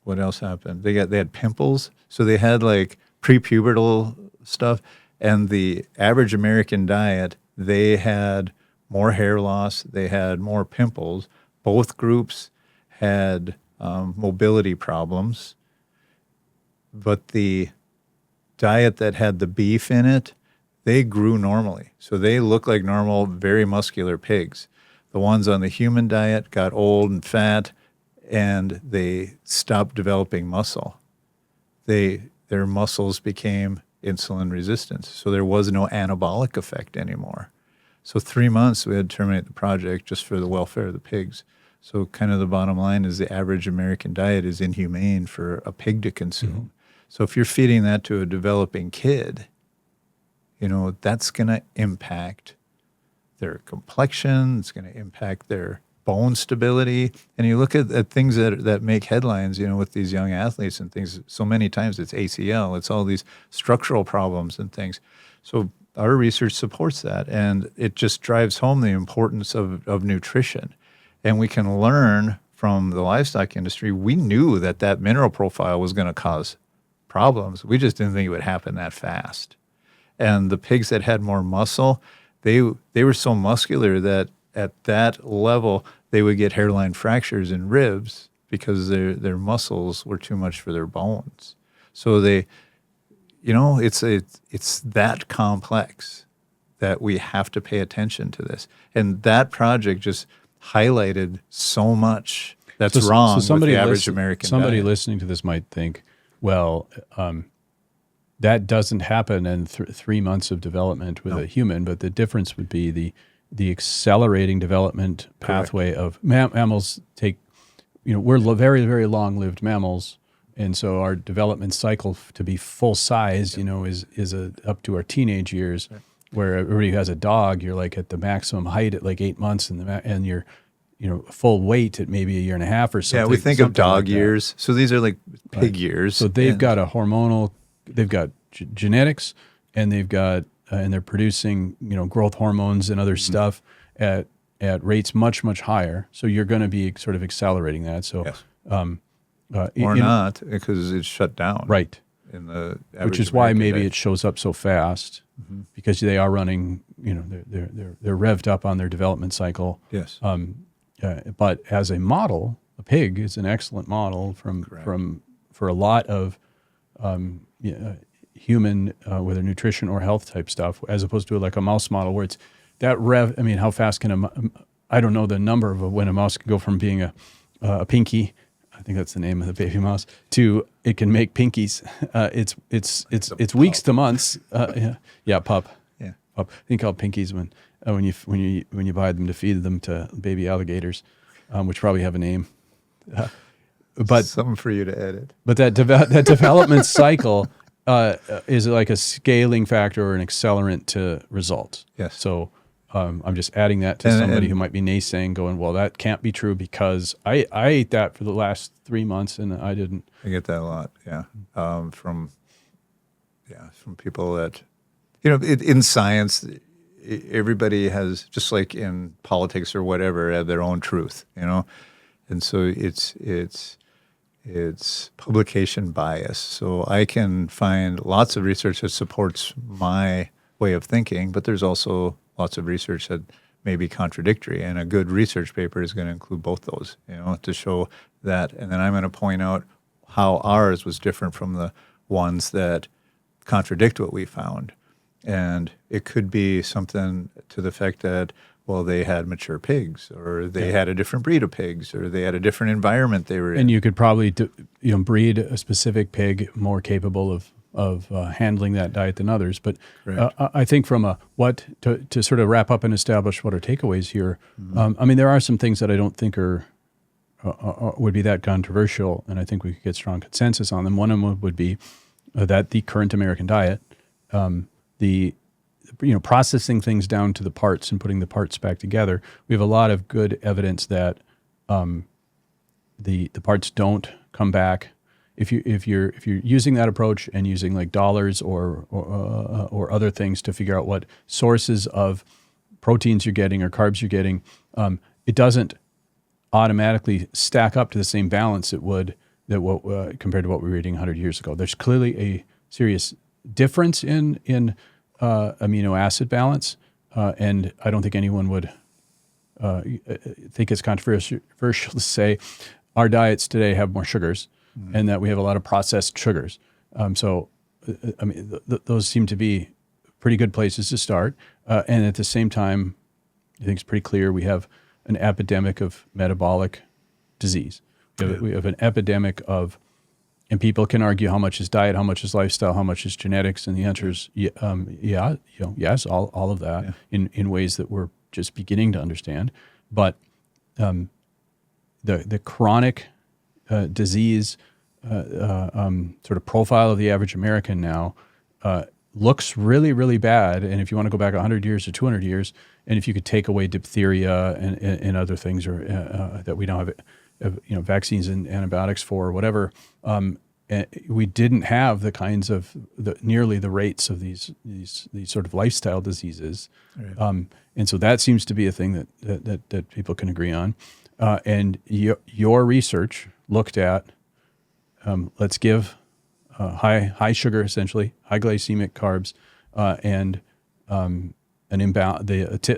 [SPEAKER 1] what else happened? They had pimples. So they had like prepubertal stuff. And the average American diet, they had more hair loss, they had more pimples. Both groups had mobility problems, but the diet that had the beef in it, they grew normally. So they look like normal, very muscular pigs. The ones on the human diet got old and fat, and they stopped developing muscle. Their muscles became insulin resistant. So there was no anabolic effect anymore. So 3 months we had to terminate the project just for the welfare of the pigs. So kind of the bottom line is the average American diet is inhumane for a pig to consume. Mm-hmm. So if you're feeding that to a developing kid, that's going to impact their complexion. It's going to impact their bone stability. And you look at things that make headlines, with these young athletes and things. So many times it's ACL, it's all these structural problems and things. So our research supports that, and it just drives home the importance of nutrition. And we can learn from the livestock industry. We knew that mineral profile was going to cause problems. We just didn't think it would happen that fast. And the pigs that had more muscle, they were so muscular that at that level, they would get hairline fractures in ribs because their muscles were too much for their bones. So it's that complex that we have to pay attention to this. And that project just highlighted so much that's wrong with the average American
[SPEAKER 2] somebody
[SPEAKER 1] diet.
[SPEAKER 2] Listening to this might think, well, that doesn't happen in 3 months of development with a human, but the difference would be the accelerating development pathway of mammals take, we're very, very long-lived mammals, and so our development cycle to be full size, is up to our teenage years, where everybody who has a dog, you're like at the maximum height at like 8 months, and you're full weight at maybe a year and a half or something.
[SPEAKER 1] Yeah, we think of dog years. So these are like pig years.
[SPEAKER 2] So they've got a hormonal, they've got genetics, and they've got, and they're producing, growth hormones and other stuff at rates much, much higher. So you're going to be sort of accelerating that. So,
[SPEAKER 1] yes.
[SPEAKER 2] Or
[SPEAKER 1] not, because it's shut down.
[SPEAKER 2] Right.
[SPEAKER 1] In the
[SPEAKER 2] which is why maybe it shows up so fast, because they are running, they're revved up on their development cycle.
[SPEAKER 1] Yes.
[SPEAKER 2] But as a model, a pig is an excellent model for a lot of human, whether nutrition or health type stuff, as opposed to like a mouse model where it's that rev. I mean, how fast can I don't know the number of when a mouse can go from being a pinky, I think that's the name of the baby mouse, to it can make pinkies. It's weeks to months. Pup.
[SPEAKER 1] Yeah.
[SPEAKER 2] Pup. I think called pinkies when you buy them to feed them to baby alligators, which probably have a name. But
[SPEAKER 1] something for you to edit.
[SPEAKER 2] But that development cycle is like a scaling factor or an accelerant to results.
[SPEAKER 1] Yes.
[SPEAKER 2] So I'm just adding that to somebody who might be naysaying, going, "Well, that can't be true because I ate that for the last 3 months and I didn't."
[SPEAKER 1] I get that a lot. Yeah, from people that in science. Everybody has, just like in politics or whatever, have their own truth, and so it's publication bias. So I can find lots of research that supports my way of thinking, but there's also lots of research that may be contradictory, and a good research paper is going to include both those, to show that, and then I'm going to point out how ours was different from the ones that contradict what we found. And it could be something to the effect that, well, they had mature pigs, or they had a different breed of pigs, or they had a different environment they were in.
[SPEAKER 2] And you could probably breed a specific pig more capable of handling that diet than others. But I think from to sort of wrap up and establish what our takeaways here, I mean, there are some things that I don't think would be that controversial, and I think we could get strong consensus on them. One of them would be that the current American diet, processing things down to the parts and putting the parts back together, we have a lot of good evidence that the parts don't come back. If you're using that approach and using like dollars or other things to figure out what sources of proteins you're getting or carbs you're getting, it doesn't automatically stack up to the same balance it would compared to what we were eating 100 years ago. There's clearly a serious difference in amino acid balance, and I don't think anyone would think it's controversial to say our diets today have more sugars and that we have a lot of processed sugars. Those seem to be pretty good places to start. And at the same time, I think it's pretty clear we have an epidemic of metabolic disease. We have an epidemic of, and people can argue how much is diet, how much is lifestyle, how much is genetics, and the answer is yes, all of that in ways that we're just beginning to understand. But the chronic disease sort of profile of the average American now looks really, really bad. And if you want to go back 100 years or 200 years, and if you could take away diphtheria and other things that we don't have vaccines and antibiotics for or whatever, we didn't have the kinds of nearly the rates of these sort of lifestyle diseases. Right. And so that seems to be a thing that people can agree on. And your research looked at, let's give high sugar, essentially, high glycemic carbs, and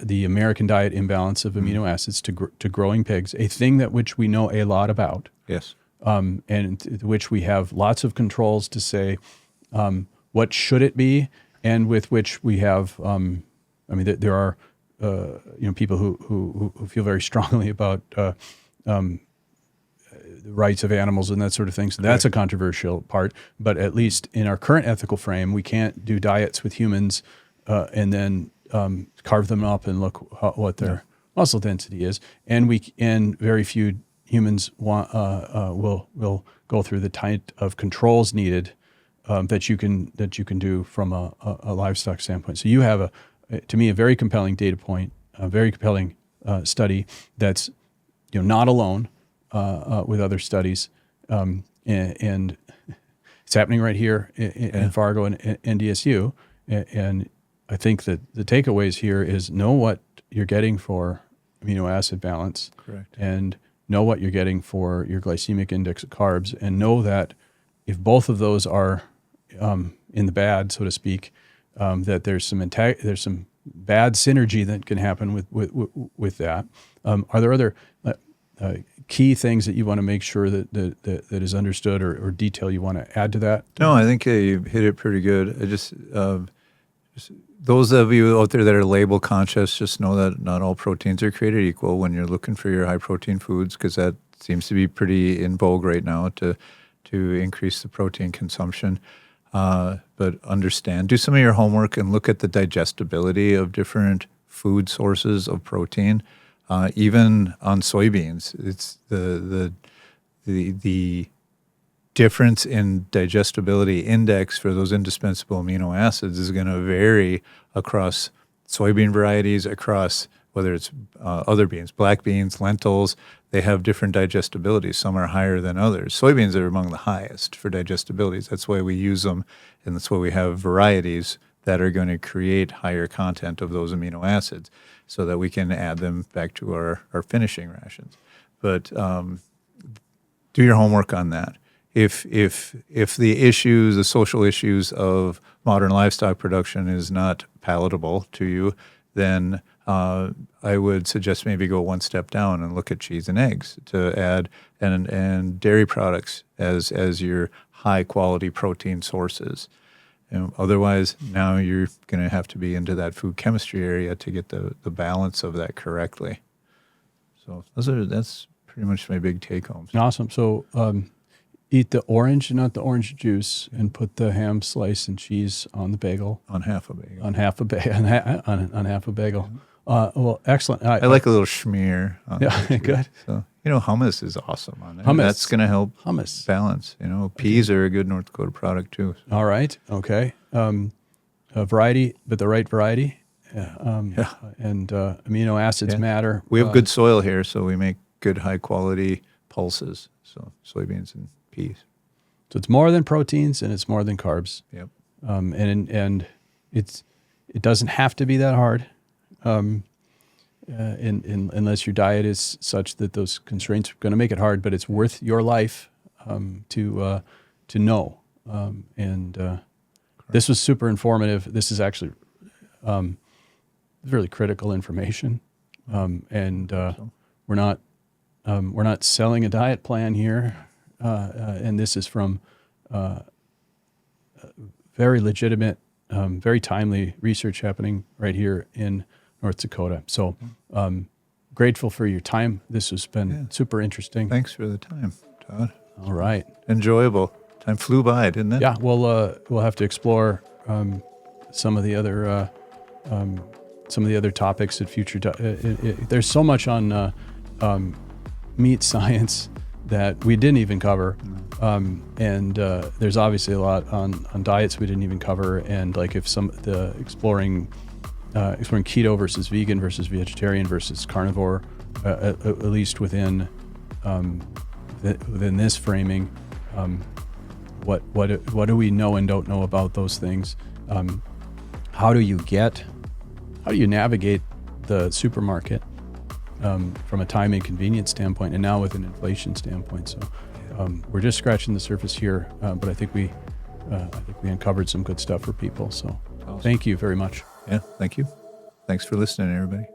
[SPEAKER 2] the American diet imbalance of amino acids to growing pigs, a thing which we know a lot about.
[SPEAKER 1] Yes.
[SPEAKER 2] And which we have lots of controls to say what should it be, and with which we have. There are people who feel very strongly about the rights of animals and that sort of thing. So that's a controversial part. But at least in our current ethical frame, we can't do diets with humans and then carve them up and look what their muscle density is. And very few humans will go through the type of controls needed that you can do from a livestock standpoint. So you have to me a very compelling data point, a very compelling study that's not alone with other studies, and it's happening right here in Fargo and NDSU. And I think that the takeaways here is know what you're getting for amino acid balance.
[SPEAKER 1] Correct.
[SPEAKER 2] And know what you're getting for your glycemic index of carbs, and know that if both of those are in the bad, so to speak, that there's some bad synergy that can happen with that. Are there other key things that you want to make sure that is understood or detail you want to add to that?
[SPEAKER 1] No, I think you hit it pretty good. I just those of you out there that are label conscious, just know that not all proteins are created equal when you're looking for your high protein foods, because that seems to be pretty in vogue right now to increase the protein consumption. But understand, do some of your homework and look at the digestibility of different food sources of protein. Even on soybeans, it's the difference in digestibility index for those indispensable amino acids is going to vary across soybean varieties, across whether it's other beans, black beans, lentils. They have different digestibilities. Some are higher than others. Soybeans are among the highest for digestibilities. That's why we use them, and that's why we have varieties that are going to create higher content of those amino acids so that we can add them back to our finishing rations. But do your homework on that. If the issues, the social issues of modern livestock production is not palatable to you, then I would suggest maybe go one step down and look at cheese and eggs to add and dairy products as your high quality protein sources. Otherwise, now you're going to have to be into that food chemistry area to get the balance of that correctly. So that's pretty much my big take homes.
[SPEAKER 2] Awesome. So eat the orange, not the orange juice, and put the ham slice and cheese on the bagel.
[SPEAKER 1] On half a bagel.
[SPEAKER 2] On half a bagel. Well, excellent.
[SPEAKER 1] I like a little schmear.
[SPEAKER 2] Good.
[SPEAKER 1] So hummus is awesome on it.
[SPEAKER 2] Hummus.
[SPEAKER 1] That's going to help
[SPEAKER 2] hummus
[SPEAKER 1] balance. Peas are a good North Dakota product too. So.
[SPEAKER 2] All right. Okay. A variety, but the right variety. And amino acids matter.
[SPEAKER 1] We have good soil here, so we make good high quality pulses. So soybeans and peas.
[SPEAKER 2] So it's more than proteins and it's more than carbs.
[SPEAKER 1] Yep.
[SPEAKER 2] And it doesn't have to be that hard. Unless your diet is such that those constraints are going to make it hard, but it's worth your life to know. This was super informative. This is actually really critical information. And we're not selling a diet plan here. And this is from very legitimate, very timely research happening right here in North Dakota. So grateful for your time. This has been super interesting.
[SPEAKER 1] Thanks for the time, Todd.
[SPEAKER 2] All right.
[SPEAKER 1] Enjoyable. Time flew by, didn't it?
[SPEAKER 2] Yeah, we'll have to explore some of the other topics at future. There's so much on meat science that we didn't even cover, and there's obviously a lot on diets we didn't even cover, and like if exploring keto versus vegan versus vegetarian versus carnivore, at least within this framing. What do we know and don't know about those things? How do you navigate the supermarket from a time and convenience standpoint, and now with an inflation standpoint? So we're just scratching the surface here, but I think we uncovered some good stuff for people. So
[SPEAKER 1] awesome.
[SPEAKER 2] Thank you very much.
[SPEAKER 1] Yeah, thank you. Thanks for listening, everybody.